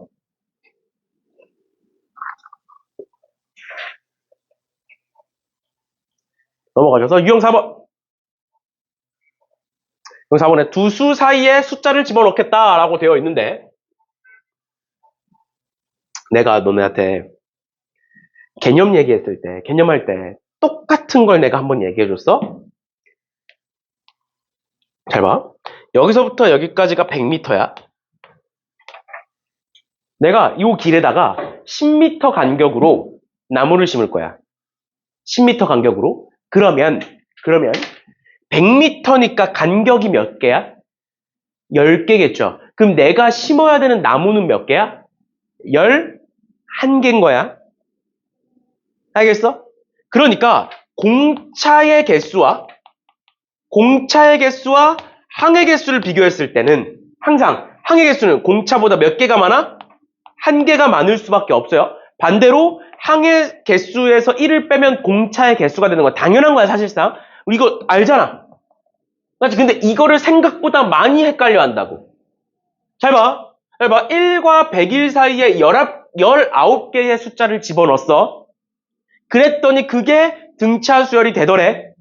넘어가셔서 유형 4번. 유형 4번에 두 수 사이에 숫자를 집어넣겠다라고 되어 있는데 내가 너네한테 개념 얘기했을 때, 개념할 때 똑같은 걸 내가 한번 얘기해줬어? 잘 봐. 여기서부터 여기까지가 100m야. 내가 이 길에다가 10m 간격으로 나무를 심을 거야. 10m 간격으로. 그러면 100m니까 간격이 몇 개야? 10개겠죠. 그럼 내가 심어야 되는 나무는 몇 개야? 11개인 거야. 알겠어? 그러니까 공차의 개수와 항의 개수를 비교했을 때는 항상 항의 개수는 공차보다 몇 개가 많아? 1개가 많을 수밖에 없어요. 반대로 항의 개수에서 1을 빼면 공차의 개수가 되는 건 당연한 거야, 사실상. 이거 알잖아. 맞지? 근데 이거를 생각보다 많이 헷갈려 한다고. 잘 봐. 1과 100일 사이에 19개의 숫자를 집어넣었어. 그랬더니 그게 등차 수열이 되더래.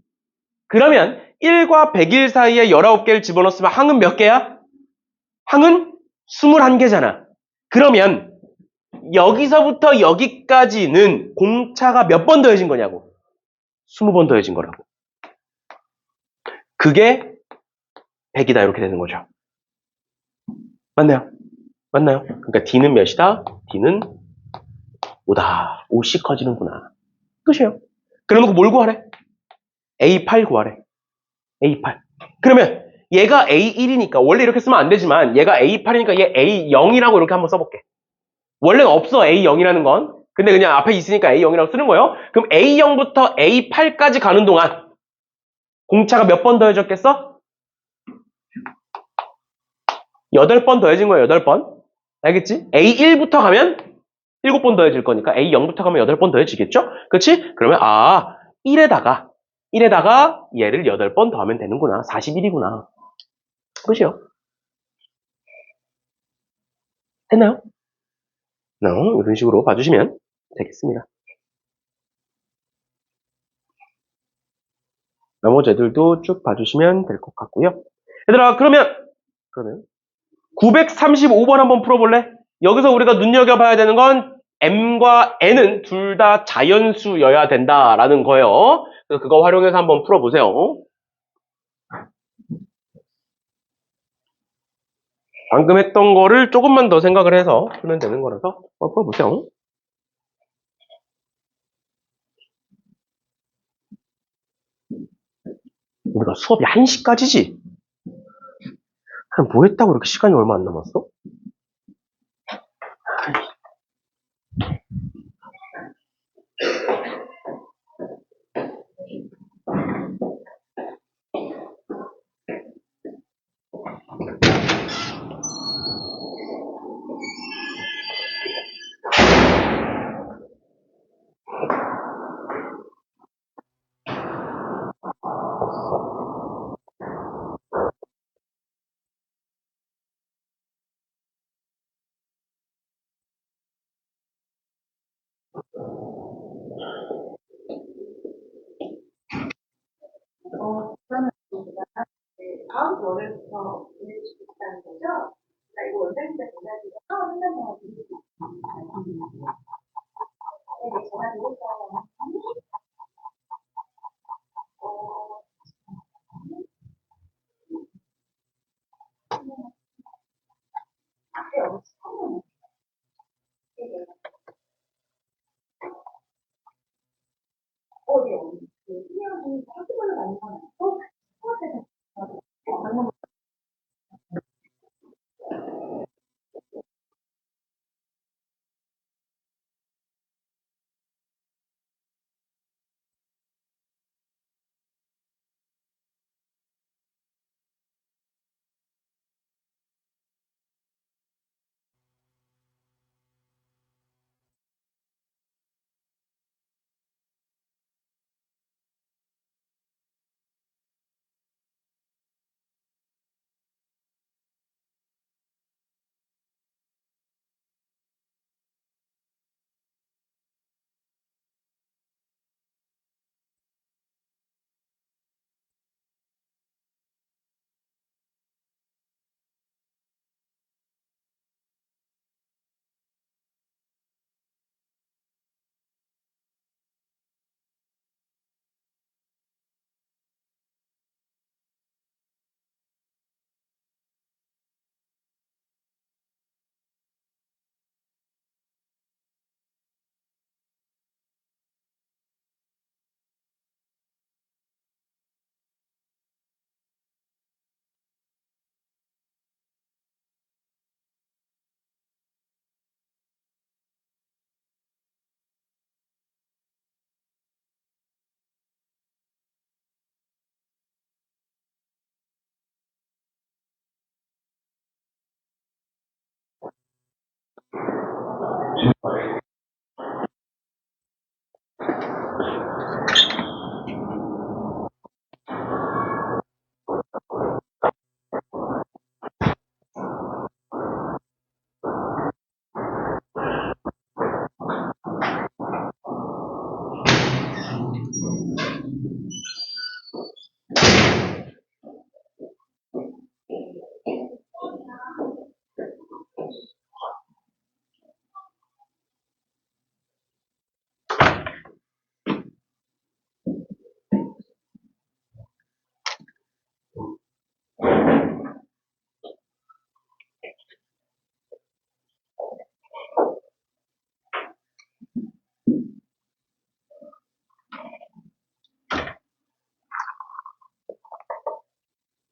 그러면 1과 100일 사이에 19개를 집어넣었으면 항은 몇 개야? 항은 21개잖아. 그러면 여기서부터 여기까지는 공차가 몇 번 더해진 거냐고. 20번 더해진 거라고. 그게 100이다 이렇게 되는 거죠. 맞나요? 그러니까 D는 몇이다? D는 5다. 5씩 커지는구나. 끝이에요. 그러면 뭘 구하래? A8 구하래. A8. 그러면 얘가 A1이니까 원래 이렇게 쓰면 안 되지만 얘가 A8이니까 얘 A0이라고 이렇게 한번 써볼게. 원래는 없어 A0이라는 건. 근데 그냥 앞에 있으니까 A0이라고 쓰는 거예요. 그럼 A0부터 A8까지 가는 동안 공차가 몇 번 더해졌겠어? 8번 더해진 거예요. 8번. 알겠지? A1부터 가면 7번 더해질 거니까 A0부터 가면 8번 더해지겠죠? 그렇지? 그러면 1에다가 얘를 8번 더하면 되는구나. 41이구나. 끝이요. 됐나요? 이런 식으로 봐주시면 되겠습니다. 나머지 애들도 쭉 봐주시면 될 것 같고요. 얘들아, 그러면 935번 한번 풀어볼래? 여기서 우리가 눈여겨봐야 되는 건 M과 N은 둘 다 자연수여야 된다라는 거예요. 그래서 그거 활용해서 한번 풀어보세요. 방금 했던 거를 조금만 더 생각을 해서 풀면 되는 거라서 한번 풀어보세요. 우리가 수업이 1시까지지? 뭐 했다고 이렇게 시간이 얼마 안 남았어? 월요일부터 보내고 싶다는 거죠? 그러니까 이거 원장님께 전화드려서 한 번만 드리고 네, 전화드릴게요. 네. 그 수명이 한꺼번에 가는 건 아니고 방문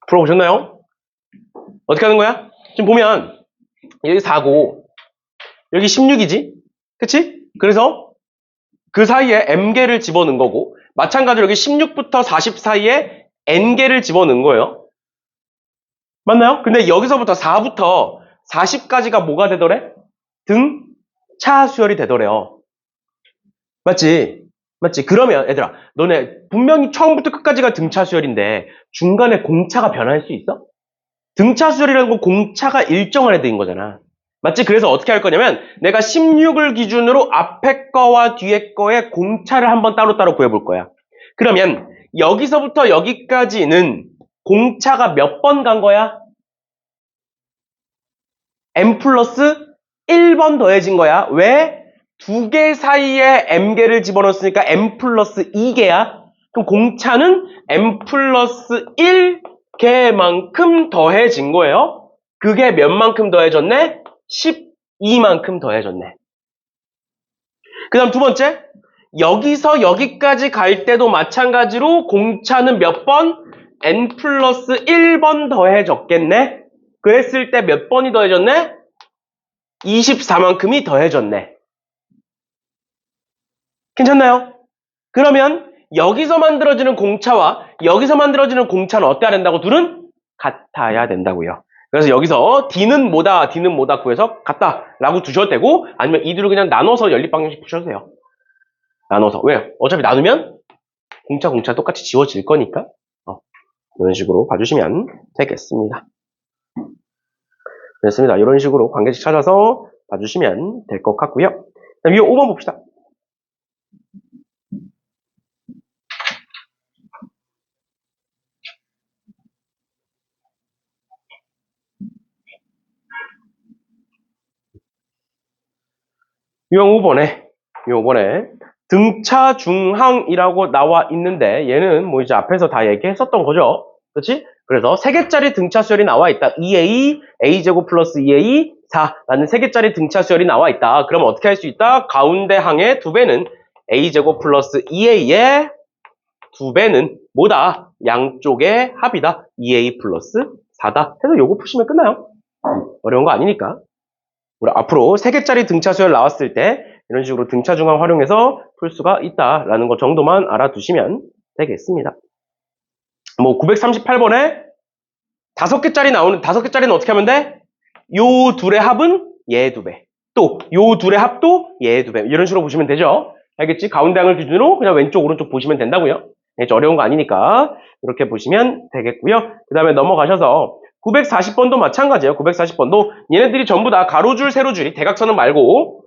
풀어보셨나요? 어떻게 하는 거야? 지금 보면 여기 4고 여기 16이지? 그치? 그래서 그 사이에 m개를 집어넣은 거고 마찬가지로 여기 16부터 40 사이에 n개를 집어넣은 거예요. 맞나요? 근데 여기서부터 4부터 40까지가 뭐가 되더래? 등차 수열이 되더래요. 맞지? 맞지? 그러면 얘들아 너네 분명히 처음부터 끝까지가 등차 수열인데 중간에 공차가 변할 수 있어? 등차 수열이라는 건 공차가 일정한 애들인 거잖아. 맞지? 그래서 어떻게 할 거냐면 내가 16을 기준으로 앞에 거와 뒤에 거의 공차를 한번 따로따로 구해볼 거야. 그러면 여기서부터 여기까지는 공차가 몇 번 간 거야? m 플러스 1번 더해진 거야. 왜? 두 개 사이에 m개를 집어넣었으니까 m 플러스 2개야. 그럼 공차는 m 플러스 1개만큼 더해진 거예요. 그게 몇 만큼 더해졌네? 12만큼 더해졌네. 그 다음 두 번째, 여기서 여기까지 갈 때도 마찬가지로 공차는 몇 번? n 플러스 1번 더해졌겠네? 그랬을 때 몇 번이 더해졌네? 24만큼이 더해졌네. 괜찮나요? 그러면 여기서 만들어지는 공차와 여기서 만들어지는 공차는 어때야 된다고? 둘은 같아야 된다고요. 그래서 여기서 D는 뭐다, D는 뭐다 구해서 같다라고 두셔도 되고 아니면 이 둘을 그냥 나눠서 연립방정식 푸셔도 돼요. 나눠서. 왜? 어차피 나누면 공차 똑같이 지워질 거니까 이런 식으로 봐주시면 되겠습니다. 됐습니다. 이런 식으로 관계식 찾아서 봐주시면 될 것 같고요. 그다음 위에 5번 봅시다. 유형 5번에 등차 중항이라고 나와 있는데 얘는 뭐 이제 앞에서 다 얘기했었던 거죠. 그렇지? 그래서 3개짜리 등차 수열이 나와 있다. 2a, a제곱 플러스 2a, 4라는 3개짜리 등차 수열이 나와 있다. 그럼 어떻게 할 수 있다? 가운데 항의 2배는 a제곱 플러스 2a의 2배는 뭐다? 양쪽의 합이다. 2a 플러스 4다. 해서 요거 푸시면 끝나요. 어려운 거 아니니까. 우리 앞으로 3개짜리 등차 수열 나왔을 때 이런 식으로 등차 중항 활용해서 풀 수가 있다라는 것 정도만 알아두시면 되겠습니다. 뭐 938번에 5개짜리 나오는 5개짜리는 어떻게 하면 돼? 요 둘의 합은 얘 2배. 또 요 둘의 합도 얘 2배. 이런 식으로 보시면 되죠. 알겠지? 가운데 항을 기준으로 그냥 왼쪽 오른쪽 보시면 된다고요. 어려운 거 아니니까 이렇게 보시면 되겠고요. 그 다음에 넘어가셔서 940번도 마찬가지예요. 940번도 얘네들이 전부 다 가로줄, 세로줄이 대각선 말고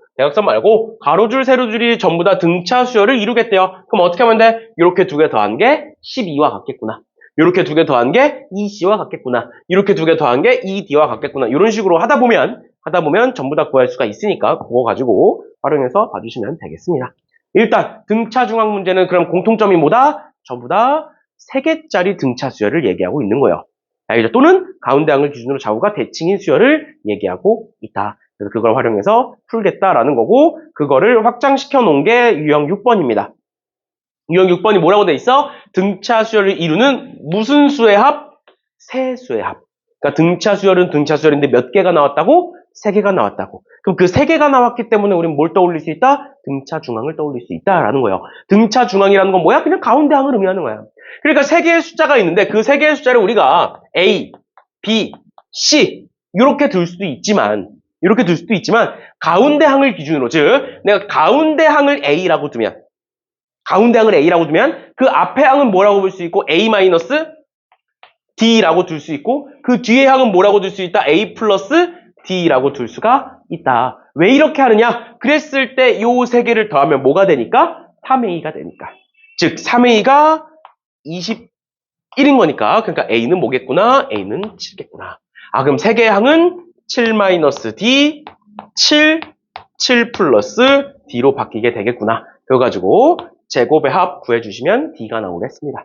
가로줄, 세로줄이 전부 다 등차 수열을 이루겠대요. 그럼 어떻게 하면 돼? 이렇게 2개 더한 게 12와 같겠구나. 이렇게 2개 더한 게 2c와 같겠구나. 이렇게 2개 더한 게 2d와 같겠구나. 이런 식으로 하다 보면 전부 다 구할 수가 있으니까 그거 가지고 활용해서 봐주시면 되겠습니다. 일단 등차 중앙 문제는 그럼 공통점이 뭐다? 전부 다 3개짜리 등차 수열을 얘기하고 있는 거예요. 알겠죠? 또는 가운데 항을 기준으로 좌우가 대칭인 수열을 얘기하고 있다. 그래서 그걸 활용해서 풀겠다라는 거고 그거를 확장시켜 놓은 게 유형 6번입니다. 유형 6번이 뭐라고 돼 있어? 등차 수열을 이루는 무슨 수의 합? 세 수의 합. 그러니까 등차 수열은 등차 수열인데 몇 개가 나왔다고? 3개가 나왔다고. 그럼 그 3개가 나왔기 때문에 우리는 뭘 떠올릴 수 있다? 등차 중앙을 떠올릴 수 있다라는 거예요. 등차 중앙이라는 건 뭐야? 그냥 가운데 항을 의미하는 거야. 그러니까 3개의 숫자가 있는데 그 3개의 숫자를 우리가 A, B, C 이렇게 둘 수도 있지만 가운데 항을 기준으로 즉 내가 가운데 항을 A라고 두면 그 앞에 항은 뭐라고 볼 수 있고 A-D라고 둘 수 있고 그 뒤에 항은 뭐라고 둘 수 있다? A 플러스 D라고 둘 수가 있다. 왜 이렇게 하느냐? 그랬을 때 요 3개를 더하면 뭐가 되니까? 3A가 되니까. 즉 3A가 21인 거니까 그러니까 A는 뭐겠구나? A는 7겠구나. 아 그럼 3개의 항은 7-D 7 플러스 D로 바뀌게 되겠구나. 그거 가지고 제곱의 합 구해주시면 D가 나오겠습니다.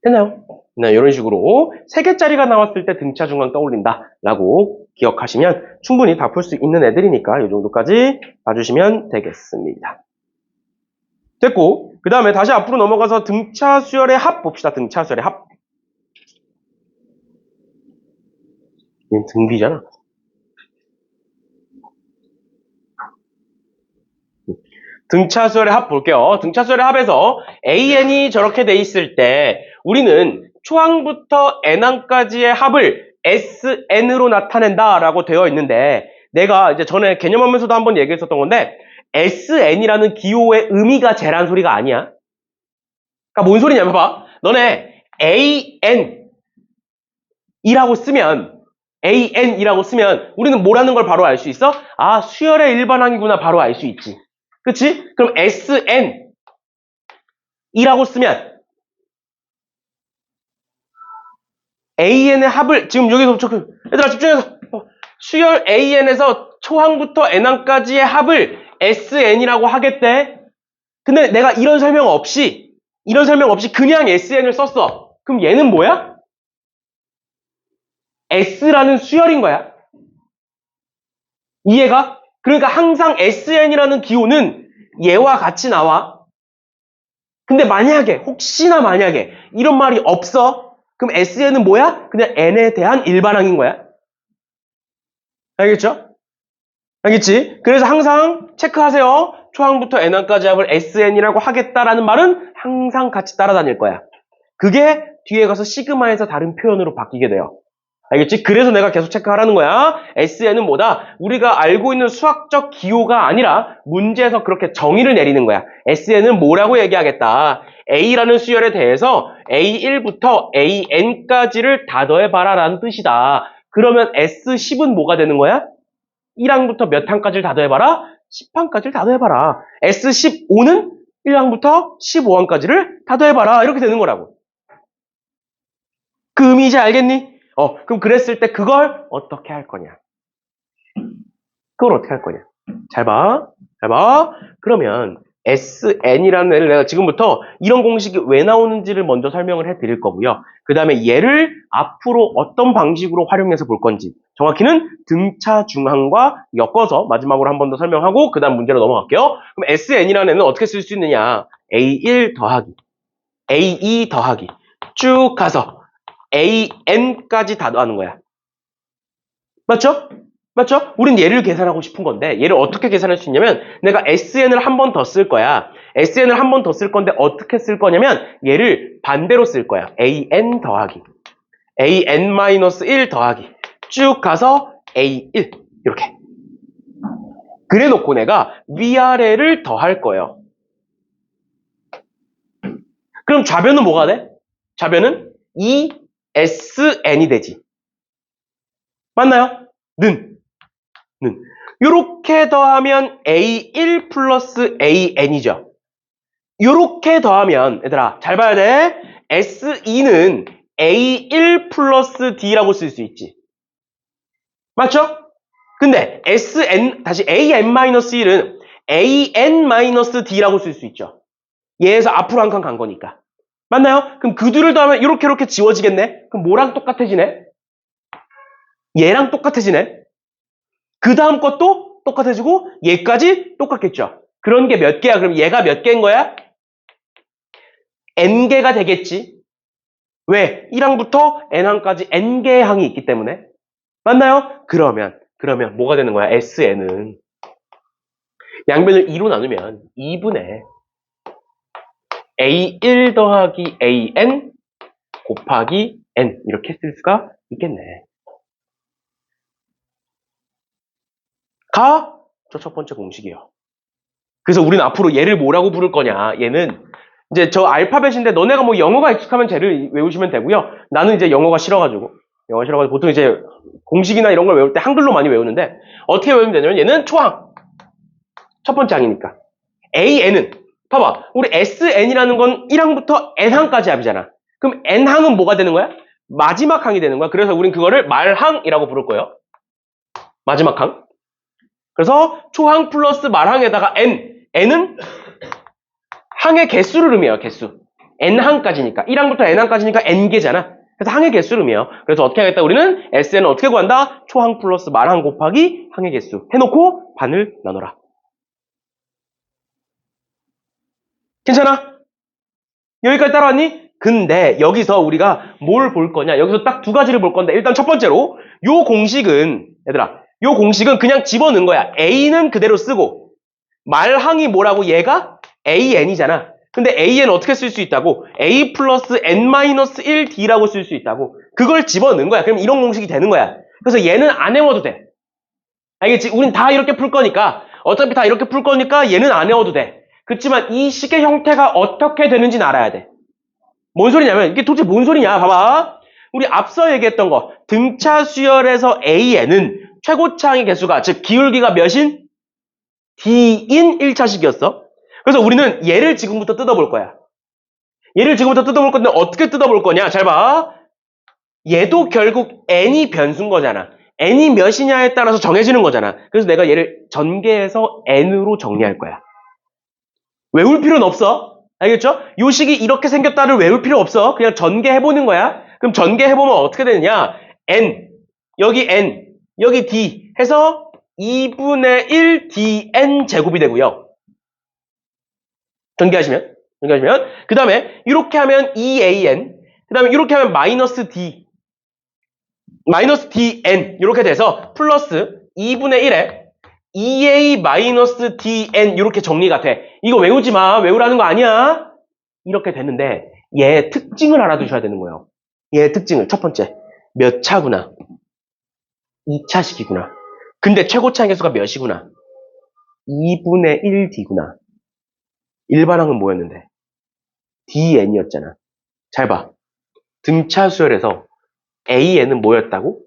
됐나요? 네, 이런 식으로 3개짜리가 나왔을 때 등차 중앙 떠올린다라고 기억하시면 충분히 다 풀 수 있는 애들이니까 이 정도까지 봐주시면 되겠습니다. 됐고 그 다음에 다시 앞으로 넘어가서 등차 수열의 합 봅시다. 등차 수열의 합. 얘는 등비잖아. 등차 수열의 합 볼게요. 등차 수열의 합에서 AN이 저렇게 돼 있을 때 우리는 초항부터 N항까지의 합을 SN으로 나타낸다라고 되어 있는데 내가 이제 전에 개념하면서도 한번 얘기했었던 건데 SN이라는 기호의 의미가 쟤란 소리가 아니야. 그러니까 뭔 소리냐면 봐봐. 너네 AN이라고 쓰면 우리는 뭐라는 걸 바로 알 수 있어? 아 수열의 일반항이구나 바로 알 수 있지. 그치? 그럼 SN이라고 쓰면 AN의 합을 지금 여기서 얘들아 집중해서 수열 AN에서 초항부터 N항까지의 합을 SN이라고 하겠대. 근데 내가 이런 설명 없이 그냥 SN을 썼어. 그럼 얘는 뭐야? S라는 수열인 거야. 이해가? 그러니까 항상 SN이라는 기호는 얘와 같이 나와. 근데 혹시나 만약에 이런 말이 없어. 그럼 SN은 뭐야? 그냥 N에 대한 일반항인 거야. 알겠죠? 알겠지? 그래서 항상 체크하세요. 초항부터 N항까지 합을 SN이라고 하겠다라는 말은 항상 같이 따라다닐 거야. 그게 뒤에 가서 시그마에서 다른 표현으로 바뀌게 돼요. 알겠지? 그래서 내가 계속 체크하라는 거야. SN은 뭐다? 우리가 알고 있는 수학적 기호가 아니라 문제에서 그렇게 정의를 내리는 거야. SN은 뭐라고 얘기하겠다. A라는 수열에 대해서 A1부터 AN까지를 다 더해봐라 라는 뜻이다. 그러면 S10은 뭐가 되는 거야? 1항부터 몇 항까지를 다 더해봐라? 10항까지를 다 더해봐라. S15는 1항부터 15항까지를 다 더해봐라. 이렇게 되는 거라고. 그 의미 이제 알겠니? 그럼 그랬을 때 그걸 어떻게 할 거냐? 잘 봐. 잘 봐. 그러면 SN이라는 애를 내가 지금부터 이런 공식이 왜 나오는지를 먼저 설명을 해 드릴 거고요. 그 다음에 얘를 앞으로 어떤 방식으로 활용해서 볼 건지 정확히는 등차 중항과 엮어서 마지막으로 한 번 더 설명하고 그 다음 문제로 넘어갈게요. 그럼 SN이라는 애는 어떻게 쓸 수 있느냐. A1 더하기 A2 더하기 쭉 가서 AN까지 다 더하는 거야. 맞죠? 맞죠? 우린 얘를 계산하고 싶은 건데 얘를 어떻게 계산할 수 있냐면 내가 SN을 한 번 더 쓸 거야. SN을 한 번 더 쓸 건데 어떻게 쓸 거냐면 얘를 반대로 쓸 거야. AN 더하기 AN-1 더하기 쭉 가서 A1 이렇게 그래 놓고 내가 위아래를 더할 거예요. 그럼 좌변은 뭐가 돼? 좌변은 ESN이 되지. 맞나요? 는. 요렇게 더하면 A1 플러스 AN이죠. 요렇게 더하면 얘들아 잘 봐야 돼. SE는 A1 플러스 D라고 쓸 수 있지. 맞죠? 근데 SN 다시 AN-1은 AN-D라고 쓸 수 있죠. 얘에서 앞으로 한 칸 간 거니까. 맞나요? 그럼 그 둘을 더하면 이렇게 지워지겠네? 그럼 뭐랑 똑같아지네? 얘랑 똑같아지네? 그 다음 것도 똑같아지고 얘까지 똑같겠죠. 그런 게 몇 개야? 그럼 얘가 몇 개인 거야? n개가 되겠지. 왜? 1항부터 n항까지 n개의 항이 있기 때문에. 맞나요? 그러면 뭐가 되는 거야? sn은 양변을 2로 나누면 2분의 a1 더하기 an 곱하기 n 이렇게 쓸 수가 있겠네. 가? 저 첫 번째 공식이에요. 그래서 우리는 앞으로 얘를 뭐라고 부를 거냐. 얘는 이제 저 알파벳인데 너네가 뭐 영어가 익숙하면 쟤를 외우시면 되고요. 나는 이제 영어가 싫어가지고 보통 이제 공식이나 이런 걸 외울 때 한글로 많이 외우는데 어떻게 외우면 되냐면 얘는 초항. 첫 번째 항이니까. AN은 봐봐. 우리 SN이라는 건 1항부터 N항까지 합이잖아. 그럼 N항은 뭐가 되는 거야? 마지막 항이 되는 거야. 그래서 우린 그거를 말항이라고 부를 거예요. 마지막 항. 그래서 초항 플러스 말항에다가 N은 항의 개수를 의미해요. 개수. N항까지니까. 1항부터 N항까지니까 N개잖아. 그래서 항의 개수를 의미해요. 그래서 어떻게 하겠다? 우리는 SN은 어떻게 구한다? 초항 플러스 말항 곱하기 항의 개수. 해놓고 반을 나눠라. 괜찮아? 여기까지 따라왔니? 근데 여기서 우리가 뭘 볼 거냐? 여기서 딱 두 가지를 볼 건데 일단 첫 번째로 요 공식은 얘들아 요 공식은 그냥 집어넣은 거야. A는 그대로 쓰고 말항이 뭐라고? 얘가 AN이잖아. 근데 AN 어떻게 쓸 수 있다고? A 플러스 N-1D라고 쓸 수 있다고. 그걸 집어넣은 거야. 그럼 이런 공식이 되는 거야. 그래서 얘는 안 외워도 돼. 알겠지? 우린 다 이렇게 풀 거니까 어차피 다 이렇게 풀 거니까 얘는 안 외워도 돼. 그렇지만 이 식의 형태가 어떻게 되는지는 알아야 돼. 뭔 소리냐면 이게 도대체 뭔 소리냐? 봐봐. 우리 앞서 얘기했던 거 등차 수열에서 AN은 최고차항의 개수가 즉 기울기가 몇인? D인 1차식이었어. 그래서 우리는 얘를 지금부터 뜯어볼 거야. 얘를 지금부터 뜯어볼 건데 어떻게 뜯어볼 거냐? 잘 봐. 얘도 결국 n이 변수인 거잖아. n이 몇이냐에 따라서 정해지는 거잖아. 그래서 내가 얘를 전개해서 n으로 정리할 거야. 외울 필요는 없어. 알겠죠? 요 식이 이렇게 생겼다를 외울 필요 없어. 그냥 전개해보는 거야. 그럼 전개해보면 어떻게 되느냐? n, 여기 d 해서 2분의 1 dn 제곱이 되고요. 전개하시면 그 다음에 이렇게 하면 2an 그 다음에 이렇게 하면 마이너스 dn 이렇게 돼서 플러스 2분의 1에 2a 마이너스 dn 이렇게 정리가 돼. 이거 외우지 마. 외우라는 거 아니야. 이렇게 되는데 얘 특징을 알아두셔야 되는 거예요. 얘 특징을 첫 번째 몇 차구나. 2차식이구나. 근데 최고차의 개수가 몇이구나. 2분의 1d구나. 일반항은 뭐였는데? dn이었잖아. 잘 봐. 등차 수열에서 an은 뭐였다고?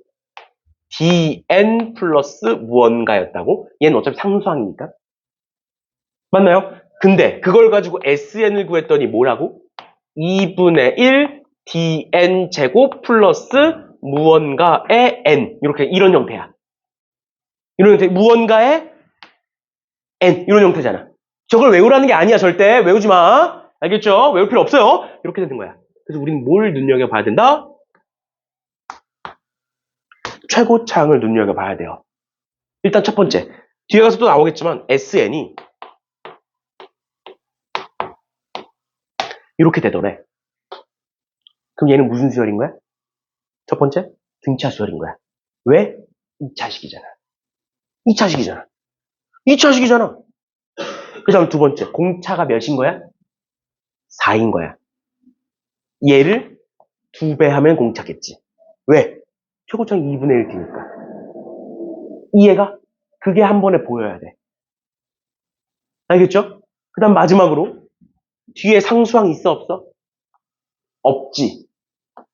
dn 플러스 무언가였다고? 얘는 어차피 상수항이니까. 맞나요? 근데 그걸 가지고 sn을 구했더니 뭐라고? 2분의 1 dn 제곱 플러스 무언가의 n 이렇게 이런 형태야. 이런 형태 무언가의 n 이런 형태잖아. 저걸 외우라는 게 아니야. 절대 외우지 마. 알겠죠? 외울 필요 없어요. 이렇게 되는 거야. 그래서 우리는 뭘 눈여겨봐야 된다? 최고차항을 눈여겨봐야 돼요. 일단 첫 번째, 뒤에 가서 또 나오겠지만 SN이 이렇게 되더래. 그럼 얘는 무슨 수열인 거야? 첫 번째, 등차 수열인 거야. 왜? 2차식이잖아. 2차식이잖아. 2차식이잖아. 그 다음 두 번째, 공차가 몇인 거야? 4인 거야. 얘를 2배 하면 공차겠지. 왜? 최고차는 2분의 1 뒤니까. 이해가? 그게 한 번에 보여야 돼. 알겠죠? 그 다음 마지막으로 뒤에 상수항 있어 없어? 없지.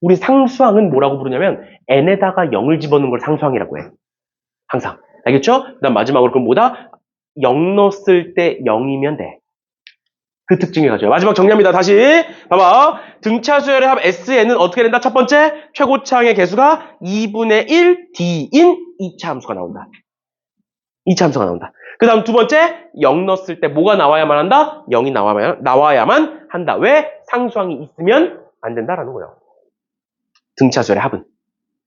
우리 상수항은 뭐라고 부르냐면 n에다가 0을 집어넣는 걸 상수항이라고 해. 항상. 알겠죠? 그 다음 마지막으로 그럼 뭐다? 0 넣었을 때 0이면 돼. 그 특징이 가져요. 마지막 정리합니다. 다시 봐봐. 등차수열의 합 SN은 어떻게 된다? 첫 번째, 최고차항의 개수가 2분의 1 D인 2차 함수가 나온다. 2차 함수가 나온다. 그 다음 두 번째, 0 넣었을 때 뭐가 나와야만 한다? 0이 나와야만 한다. 왜? 상수항이 있으면 안 된다라는 거예요. 등차수열의 합은.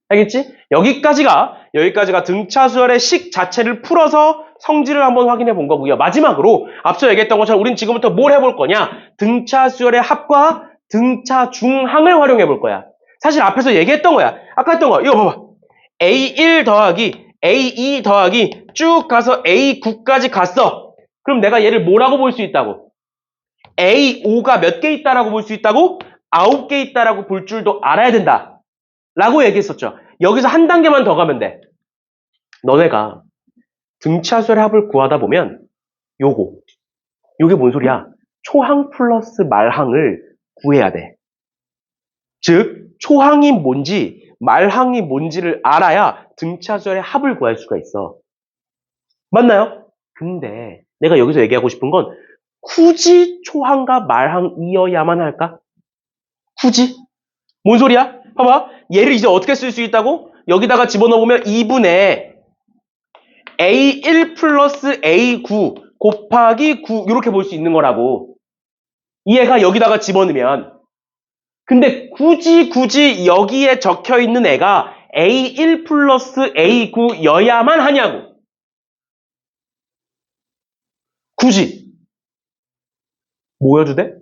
알겠지? 여기까지가 등차수열의 식 자체를 풀어서 성질을 한번 확인해 본 거고요. 마지막으로 앞서 얘기했던 것처럼 우린 지금부터 뭘 해볼 거냐? 등차수열의 합과 등차중항을 활용해 볼 거야. 사실 앞에서 얘기했던 거야. 아까 했던 거 이거 봐봐. A1 더하기 A2 더하기 쭉 가서 A9까지 갔어. 그럼 내가 얘를 뭐라고 볼 수 있다고? A5가 몇 개 있다라고 볼 수 있다고? 9개 있다라고 볼 줄도 알아야 된다. 라고 얘기했었죠. 여기서 한 단계만 더 가면 돼. 너네가 등차수열의 합을 구하다 보면 요게 뭔 소리야? 초항 플러스 말항을 구해야 돼. 즉 초항이 뭔지 말항이 뭔지를 알아야 등차수열의 합을 구할 수가 있어. 맞나요? 근데 내가 여기서 얘기하고 싶은 건 굳이 초항과 말항이어야만 할까? 굳이? 뭔 소리야? 봐봐. 얘를 이제 어떻게 쓸 수 있다고? 여기다가 집어넣으면 2분의 A1 플러스 A9 곱하기 9 이렇게 볼 수 있는 거라고. 얘가 여기다가 집어넣으면. 근데 굳이 여기에 적혀있는 애가 A1 플러스 A9여야만 하냐고. 굳이. 뭐여도 돼?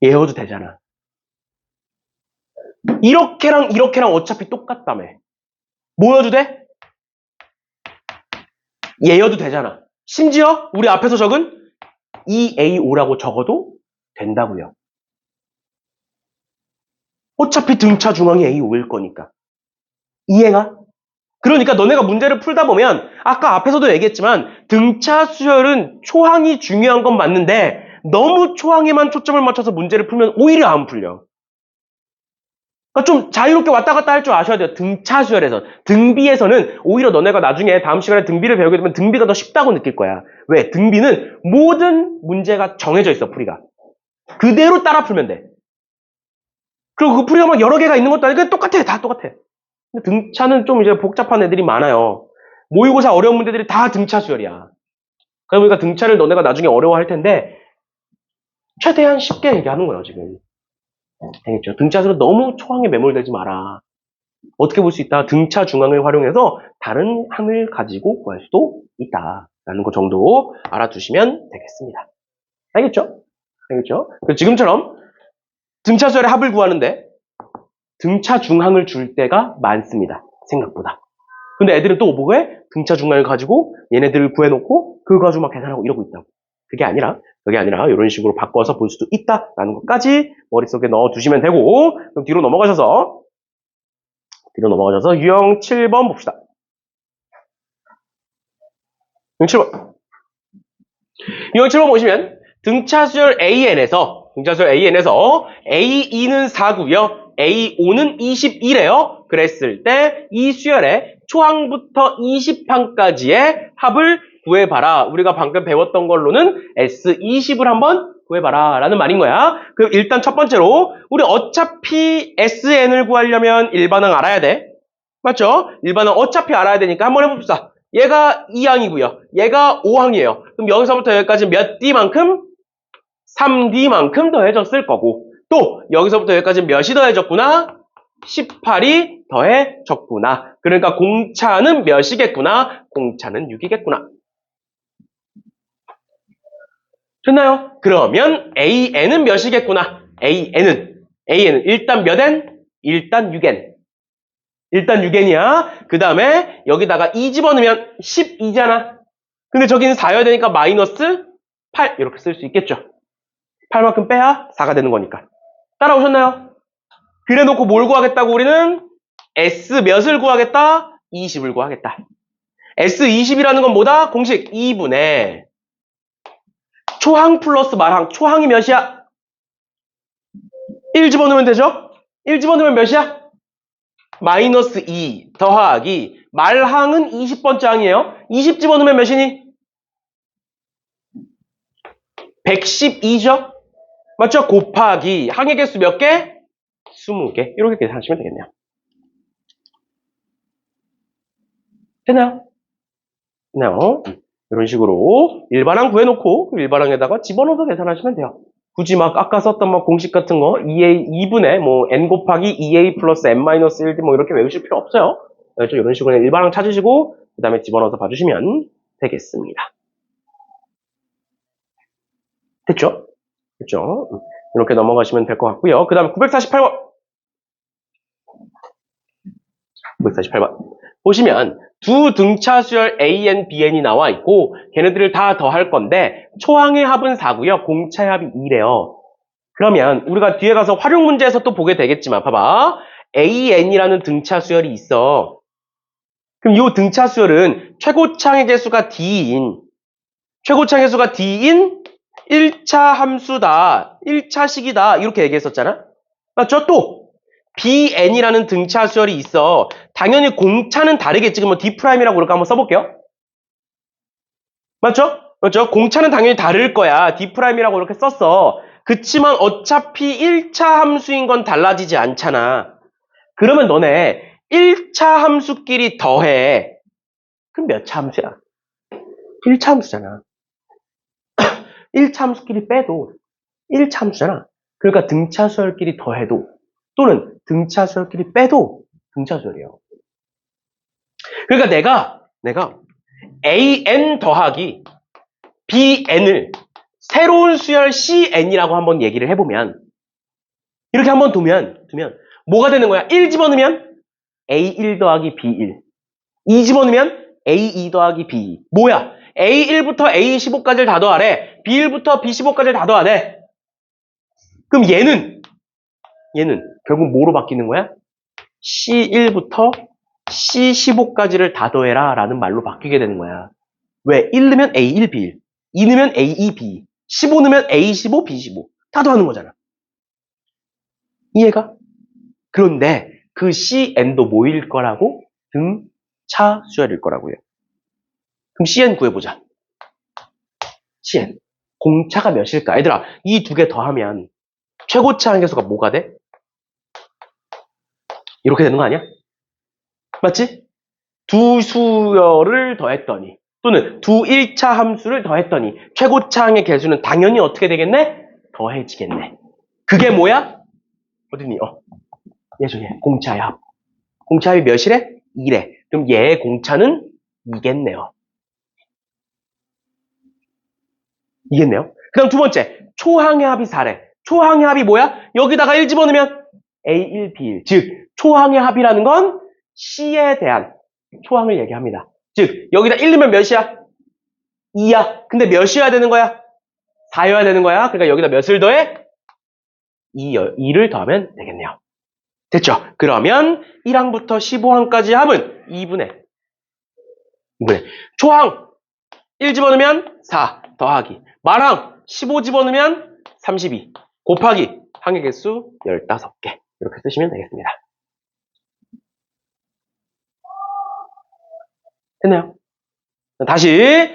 얘여도 되잖아. 이렇게랑 어차피 똑같다며. 뭐여도 돼? 얘여도 되잖아. 심지어 우리 앞에서 적은 2A5라고 적어도 된다고요. 어차피 등차 중앙이 A5일 거니까. 이해가? 그러니까 너네가 문제를 풀다 보면 아까 앞에서도 얘기했지만 등차 수열은 초항이 중요한 건 맞는데 너무 초항에만 초점을 맞춰서 문제를 풀면 오히려 안 풀려. 그러니까 좀 자유롭게 왔다 갔다 할 줄 아셔야 돼요. 등차 수열에서. 등비에서는 오히려 너네가 나중에 다음 시간에 등비를 배우게 되면 등비가 더 쉽다고 느낄 거야. 왜? 등비는 모든 문제가 정해져 있어, 풀이가. 그대로 따라 풀면 돼. 그리고 그 풀이가 막 여러 개가 있는 것도 아니고 그냥 똑같아. 다 똑같아. 근데 등차는 좀 이제 복잡한 애들이 많아요. 모의고사 어려운 문제들이 다 등차 수열이야. 그러니까 등차를 너네가 나중에 어려워할 텐데 최대한 쉽게 얘기하는 거예요, 지금. 알겠죠? 등차 수열은 너무 초항에 매몰되지 마라. 어떻게 볼 수 있다? 등차 중항을 활용해서 다른 항을 가지고 구할 수도 있다라는 거 정도 알아두시면 되겠습니다. 알겠죠? 알겠죠? 지금처럼 등차 수열의 합을 구하는데 등차 중항을 줄 때가 많습니다. 생각보다. 근데 애들은 또 뭐해? 등차 중항을 가지고 얘네들을 구해놓고 그거 가지고 막 계산하고 이러고 있다고. 그게 아니라 이런 식으로 바꿔서 볼 수도 있다라는 것까지 머릿속에 넣어두시면 되고 그럼 뒤로 넘어가셔서 유형 7번 봅시다. 유형 7번 보시면 등차수열 AN에서 A2는 4고요. A5는 21이에요. 그랬을 때 이 수열의 초항부터 20항까지의 합을 구해봐라. 우리가 방금 배웠던 걸로는 S20을 한번 구해봐라 라는 말인 거야. 그럼 일단 첫 번째로 우리 어차피 SN을 구하려면 일반항 알아야 돼. 맞죠? 일반항 어차피 알아야 되니까 한번 해봅시다. 얘가 2항이고요. 얘가 5항이에요. 그럼 여기서부터 여기까지 몇 D만큼? 3D만큼 더해졌을 거고, 또 여기서부터 여기까지 몇이 더해졌구나? 18이 더해졌구나. 그러니까 공차는 몇이겠구나? 공차는 6이겠구나. 됐나요? 그러면 AN은 몇이겠구나? AN은 일단 몇 N? 일단 6N. 일단 6N이야. 그 다음에 여기다가 2 집어넣으면 12잖아. 근데 저기는 4여야 되니까 마이너스 8 이렇게 쓸 수 있겠죠. 8만큼 빼야 4가 되는 거니까. 따라오셨나요? 그래 놓고 뭘 구하겠다고 우리는? S 몇을 구하겠다? 20을 구하겠다. S20이라는 건 뭐다? 공식 2분의 초항 플러스 말항. 초항이 몇이야? 1 집어넣으면 되죠? 1 집어넣으면 몇이야? 마이너스 2 더하기 말항은 20번째 항이에요. 20 집어넣으면 몇이니? 112죠? 맞죠? 곱하기 항의 개수 몇 개? 20개. 이렇게 계산하시면 되겠네요. 됐나요? 됐나요? 이런 식으로 일반항 구해놓고 일반항에다가 집어넣어서 계산하시면 돼요. 굳이 막 아까 썼던 막 공식 같은 거 2분의 뭐 n 곱하기 2a 플러스 n-1d 뭐 이렇게 외우실 필요 없어요. 그래서 이런 식으로 일반항 찾으시고 그 다음에 집어넣어서 봐주시면 되겠습니다. 됐죠? 됐죠? 이렇게 넘어가시면 될 것 같고요. 그 다음에 948번. 948번. 보시면 두 등차 수열 AN, BN이 나와 있고 걔네들을 다 더할 건데 초항의 합은 4고요. 공차의 합이 2래요. 그러면 우리가 뒤에 가서 활용 문제에서 또 보게 되겠지만 봐봐. AN이라는 등차 수열이 있어. 그럼 이 등차 수열은 최고차의 개수가 D인 1차 함수다. 1차식이다. 이렇게 얘기했었잖아. 맞죠? 또 BN이라는 등차 수열이 있어. 당연히 공차는 다르겠지. 그럼 D'이라고 그럴까 한번 써볼게요. 맞죠? 맞죠? 공차는 당연히 다를 거야. D'이라고 이렇게 썼어. 그치만 어차피 1차 함수인 건 달라지지 않잖아. 그러면 너네 1차 함수끼리 더해. 그럼 몇 차 함수야? 1차 함수잖아. 1차 함수끼리 빼도 1차 함수잖아. 그러니까 등차 수열끼리 더해도 또는 등차 수열끼리 빼도 등차 수열이에요. 그러니까 내가 AN 더하기 BN을 새로운 수열 CN이라고 한번 얘기를 해보면 이렇게 한번 두면 뭐가 되는 거야? 1 집어넣으면 A1 더하기 B1 2 집어넣으면 A2 더하기 B2 뭐야? A1부터 A15까지를 다 더하래. B1부터 B15까지를 다 더하래. 그럼 얘는 결국 뭐로 바뀌는 거야? C1부터 C15까지를 다 더해라 라는 말로 바뀌게 되는 거야. 왜? 1 넣으면 A1, B1 2 넣으면 A2, B2 15 넣으면 A15, B15 다 더하는 거잖아. 이해가? 그런데 그 CN도 뭐일 거라고? 등차 수열일 거라고요. 그럼 CN 구해보자. CN 공차가 몇일까? 얘들아 이 두 개 더하면 최고차 항계수가 뭐가 돼? 이렇게 되는 거 아니야? 맞지? 두 수열을 더했더니 또는 두 1차 함수를 더했더니 최고차 항의 개수는 당연히 어떻게 되겠네? 더해지겠네. 그게 뭐야? 어디니? 얘 공차의 합. 공차의 합이 몇이래? 2래. 그럼 얘의 공차는 2겠네요. 이겠네요. 그 다음 두 번째, 초항의 합이 4래. 초항의 합이 뭐야? 여기다가 1 집어넣으면 A1, B1. 즉, 초항의 합이라는 건 C에 대한 초항을 얘기합니다. 즉, 여기다 1 넣으면 몇이야? 2야. 근데 몇이어야 되는 거야? 4여야 되는 거야. 그러니까 여기다 몇을 더해? 2를 더하면 되겠네요. 됐죠? 그러면 1항부터 15항까지 합은 2분의 초항 1 집어넣으면 4 더하기 말항 15 집어넣으면 32 곱하기 항의 개수 15개 이렇게 쓰시면 되겠습니다. 됐나요? 다시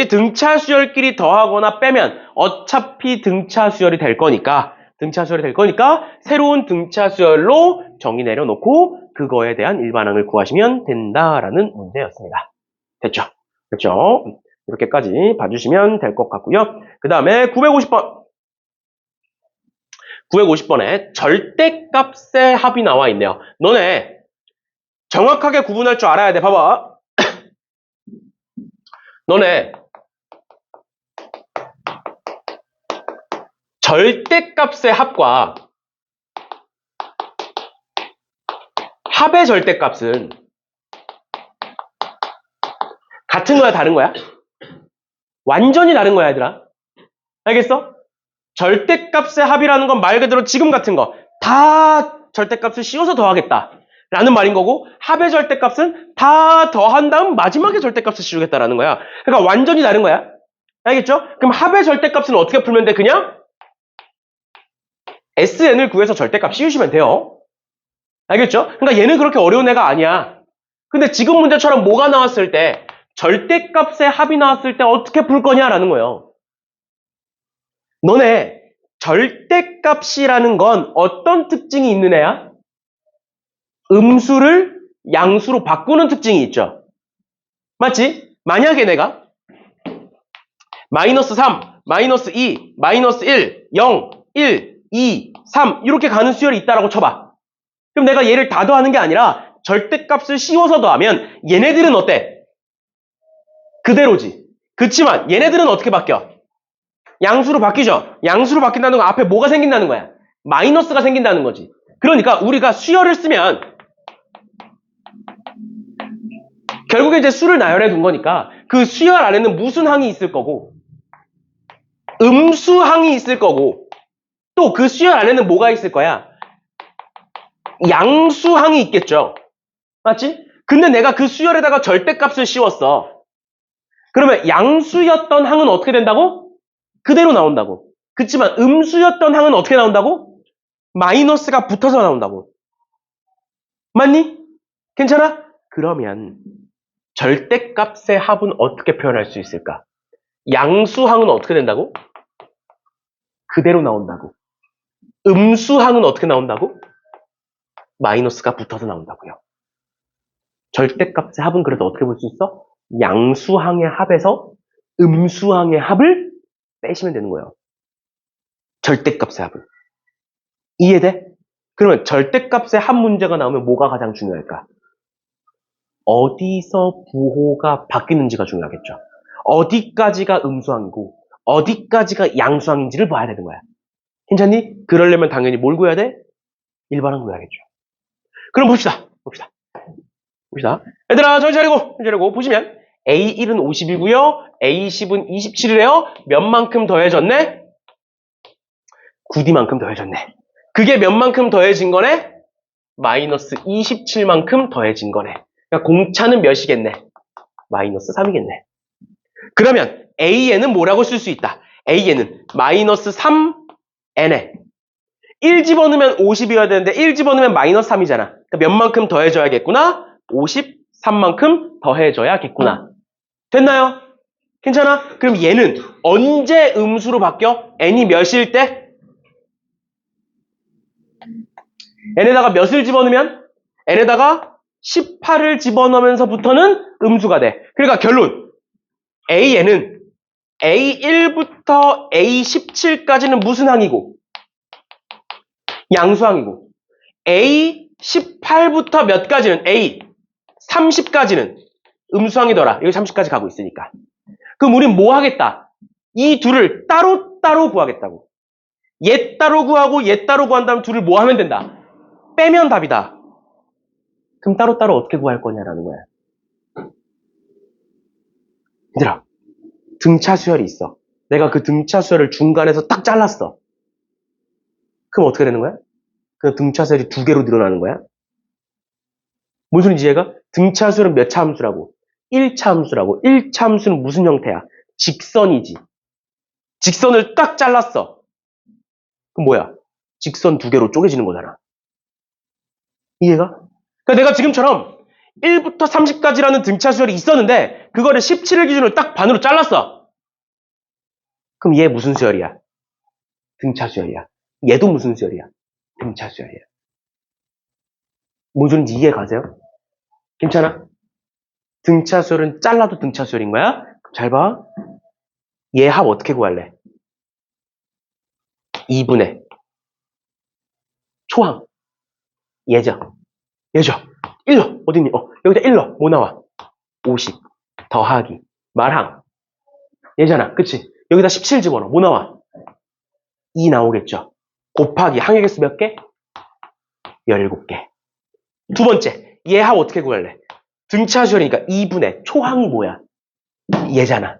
등차 수열끼리 더하거나 빼면 어차피 등차 수열이 될 거니까 새로운 등차 수열로 정의 내려놓고 그거에 대한 일반항을 구하시면 된다라는 문제였습니다. 됐죠? 그렇죠? 이렇게까지 봐주시면 될 것 같고요. 그 다음에 950번. 950번에 절대값의 합이 나와 있네요. 너네 정확하게 구분할 줄 알아야 돼. 봐봐. 너네 절대값의 합과 합의 절대값은 같은 거야, 다른 거야? 완전히 다른 거야, 얘들아. 알겠어? 절대값의 합이라는 건 말 그대로 지금 같은 거 다 절대값을 씌워서 더하겠다 라는 말인 거고, 합의 절대값은 다 더한 다음 마지막에 절대값을 씌우겠다라는 거야. 그러니까 완전히 다른 거야. 알겠죠? 그럼 합의 절대값은 어떻게 풀면 돼? 그냥 SN을 구해서 절대값 씌우시면 돼요. 알겠죠? 그러니까 얘는 그렇게 어려운 애가 아니야. 근데 지금 문제처럼 뭐가 나왔을 때, 절대값의 합이 나왔을 때 어떻게 풀 거냐라는 거예요. 너네 절대값이라는 건 어떤 특징이 있는 애야? 음수를 양수로 바꾸는 특징이 있죠. 맞지? 만약에 내가 마이너스 3, 마이너스 2, 마이너스 1, 0, 1, 2, 3 이렇게 가는 수열이 있다라고 쳐봐. 그럼 내가 얘를 다 더하는 게 아니라 절대값을 씌워서 더하면 얘네들은 어때? 그대로지. 그치만 얘네들은 어떻게 바뀌어? 양수로 바뀌죠. 양수로 바뀐다는 건 앞에 뭐가 생긴다는 거야? 마이너스가 생긴다는 거지. 그러니까 우리가 수열을 쓰면 결국에 이제 수를 나열해 둔 거니까 그 수열 안에는 무슨 항이 있을 거고 음수항이 있을 거고 또 그 수열 안에는 뭐가 있을 거야? 양수항이 있겠죠. 맞지? 근데 내가 그 수열에다가 절대값을 씌웠어. 그러면 양수였던 항은 어떻게 된다고? 그대로 나온다고. 그치만 음수였던 항은 어떻게 나온다고? 마이너스가 붙어서 나온다고. 맞니? 괜찮아? 그러면 절대값의 합은 어떻게 표현할 수 있을까? 양수항은 어떻게 된다고? 그대로 나온다고. 음수항은 어떻게 나온다고? 마이너스가 붙어서 나온다고요. 절대값의 합은 그래서 어떻게 볼 수 있어? 양수항의 합에서 음수항의 합을 빼시면 되는 거예요. 절대값의 합을. 이해돼? 그러면 절대값의 합 문제가 나오면 뭐가 가장 중요할까? 어디서 부호가 바뀌는지가 중요하겠죠. 어디까지가 음수항이고 어디까지가 양수항인지를 봐야 되는 거야. 괜찮니? 그러려면 당연히 뭘 구해야 돼? 일반항 구해야겠죠. 그럼 봅시다. 얘들아, 정신 차리고 보시면 A1은 50이고요. A10은 27이래요. 몇만큼 더해졌네? 9D만큼 더해졌네. 그게 몇만큼 더해진 거네? 마이너스 27만큼 더해진 거네. 그러니까 공차는 몇이겠네? 마이너스 3이겠네. 그러면 A에는 뭐라고 쓸 수 있다? A에는 마이너스 3n에 1 집어넣으면 50이어야 되는데 1 집어넣으면 마이너스 3이잖아. 그러니까 몇만큼 더해줘야겠구나? 53만큼 더해줘야겠구나. 됐나요? 괜찮아? 그럼 얘는 언제 음수로 바뀌어? n이 몇일 때? n에다가 몇을 집어넣으면? n에다가 18을 집어넣으면서부터는 음수가 돼. 그러니까 결론. A에는 A1부터 A17까지는 무슨 항이고? 양수항이고. A18부터 몇 가지는? A30까지는 음수항이더라. 여기 30까지 가고 있으니까. 그럼 우린 뭐 하겠다? 이 둘을 따로따로 구하겠다고. 얘 따로 구하고 얘 따로 구한 다음 둘을 뭐 하면 된다? 빼면 답이다. 그럼 따로따로 어떻게 구할 거냐라는 거야. 얘들아, 등차 수열이 있어. 내가 그 등차 수열을 중간에서 딱 잘랐어. 그럼 어떻게 되는 거야? 그 등차 수열이 2개로 늘어나는 거야. 무슨 소리인지 얘가? 등차 수열은 몇 차 함수라고? 1차 함수라고. 1차 함수는 무슨 형태야? 직선이지. 직선을 딱 잘랐어. 그럼 뭐야? 직선 2개로 쪼개지는 거잖아. 이해가? 그러니까 내가 지금처럼 1부터 30까지라는 등차 수열이 있었는데 그거를 17을 기준으로 딱 반으로 잘랐어. 그럼 얘 무슨 수열이야? 등차 수열이야. 얘도 무슨 수열이야? 등차 수열이야. 뭔 소린지 이해 가세요? 괜찮아? 등차 수열은 잘라도 등차 수열인 거야? 잘 봐. 얘 합 어떻게 구할래? 2분의 초항. 얘죠. 얘죠. 1로. 어딨니? 여기다 1로. 뭐 나와? 50. 더하기. 말항. 얘잖아. 그치? 여기다 17 집어넣어. 뭐 나와? 2 나오겠죠. 곱하기 항의 개수 몇 개? 17개. 두 번째. 얘 합 어떻게 구할래? 등차 수열이니까 2분의 초항이 뭐야? 얘잖아.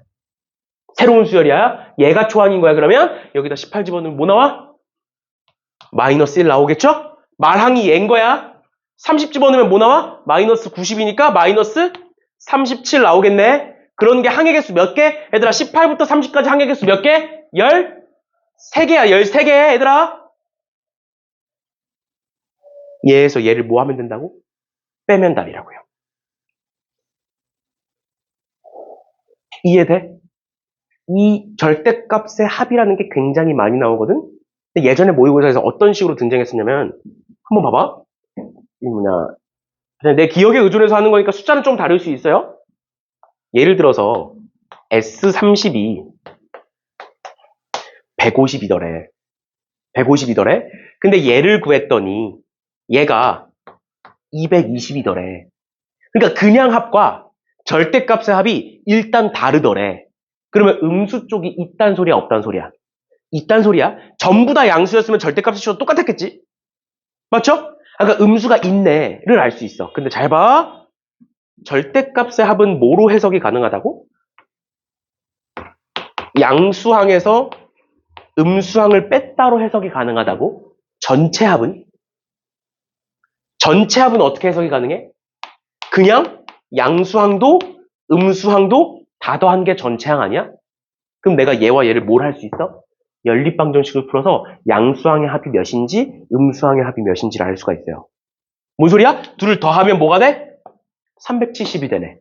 새로운 수열이야. 얘가 초항인 거야. 그러면 여기다 18 집어넣으면 뭐 나와? 마이너스 1 나오겠죠? 말항이 얘인 거야. 30 집어넣으면 뭐 나와? 마이너스 90이니까 마이너스 37 나오겠네. 그런 게 항의 개수 몇 개? 얘들아 18부터 30까지 항의 개수 몇 개? 13개야. 13개 얘들아. 얘에서 얘를 뭐 하면 된다고? 빼면 답이라고요. 이해돼? 이 절대값의 합이라는 게 굉장히 많이 나오거든? 근데 예전에 모의고사에서 어떤 식으로 등장했었냐면 한번 봐봐. 이 뭐냐, 그냥 내 기억에 의존해서 하는 거니까 숫자는 좀 다를 수 있어요. 예를 들어서 S30이 150이더래. 150이더래. 근데 얘를 구했더니 얘가 220이더래. 그러니까 그냥 합과 절대값의 합이 일단 다르더래. 그러면 음수 쪽이 있단 소리야, 없단 소리야? 있단 소리야. 전부 다 양수였으면 절대값의 수가 똑같았겠지? 맞죠? 그러니까 음수가 있네를 알 수 있어. 근데 잘 봐. 절대값의 합은 뭐로 해석이 가능하다고? 양수항에서 음수항을 뺐다로 해석이 가능하다고? 전체 합은? 전체 합은 어떻게 해석이 가능해? 그냥 양수항도 음수항도 다 더한 게 전체항 아니야? 그럼 내가 얘와 얘를 뭘 할 수 있어? 연립방정식을 풀어서 양수항의 합이 몇인지 음수항의 합이 몇인지를 알 수가 있어요. 뭔 소리야? 둘을 더하면 뭐가 돼? 370이 되네.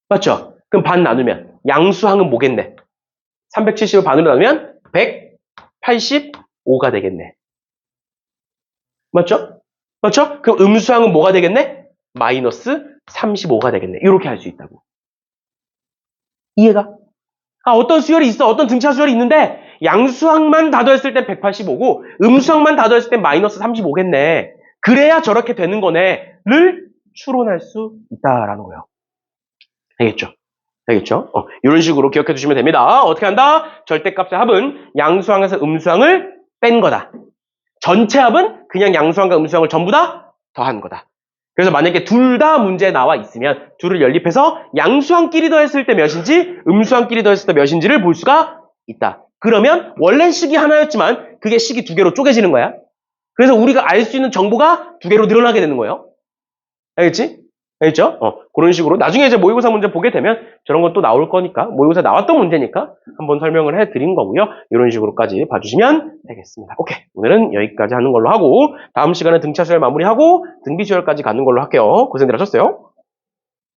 맞죠? 그럼 반 나누면 양수항은 뭐겠네? 370을 반으로 나누면 185가 되겠네. 맞죠? 맞죠? 그럼 음수항은 뭐가 되겠네? 마이너스 35가 되겠네. 이렇게 할 수 있다고. 이해가? 어떤 수열이 있어. 어떤 등차 수열이 있는데 양수항만 다 더했을 땐 185고 음수항만 다 더했을 땐 마이너스 35겠네. 그래야 저렇게 되는 거네.를 추론할 수 있다라는 거예요. 알겠죠? 알겠죠? 이런 식으로 기억해 두시면 됩니다. 어떻게 한다? 절대값의 합은 양수항에서 음수항을 뺀 거다. 전체 합은 그냥 양수항과 음수항을 전부 다 더한 거다. 그래서 만약에 둘 다 문제에 나와 있으면 둘을 연립해서 양수항끼리 더했을 때 몇인지 음수항끼리 더했을 때 몇인지를 볼 수가 있다. 그러면 원래는 식이 하나였지만 그게 식이 두 개로 쪼개지는 거야. 그래서 우리가 알 수 있는 정보가 두 개로 늘어나게 되는 거예요. 알겠지? 알겠죠? 그런 식으로 나중에 이제 모의고사 문제 보게 되면 저런 건 또 나올 거니까 모의고사 나왔던 문제니까 한번 설명을 해드린 거고요. 이런 식으로까지 봐주시면 되겠습니다. 오케이. 오늘은 여기까지 하는 걸로 하고 다음 시간에 등차 수열 마무리하고 등비 수열까지 가는 걸로 할게요. 고생들 하셨어요.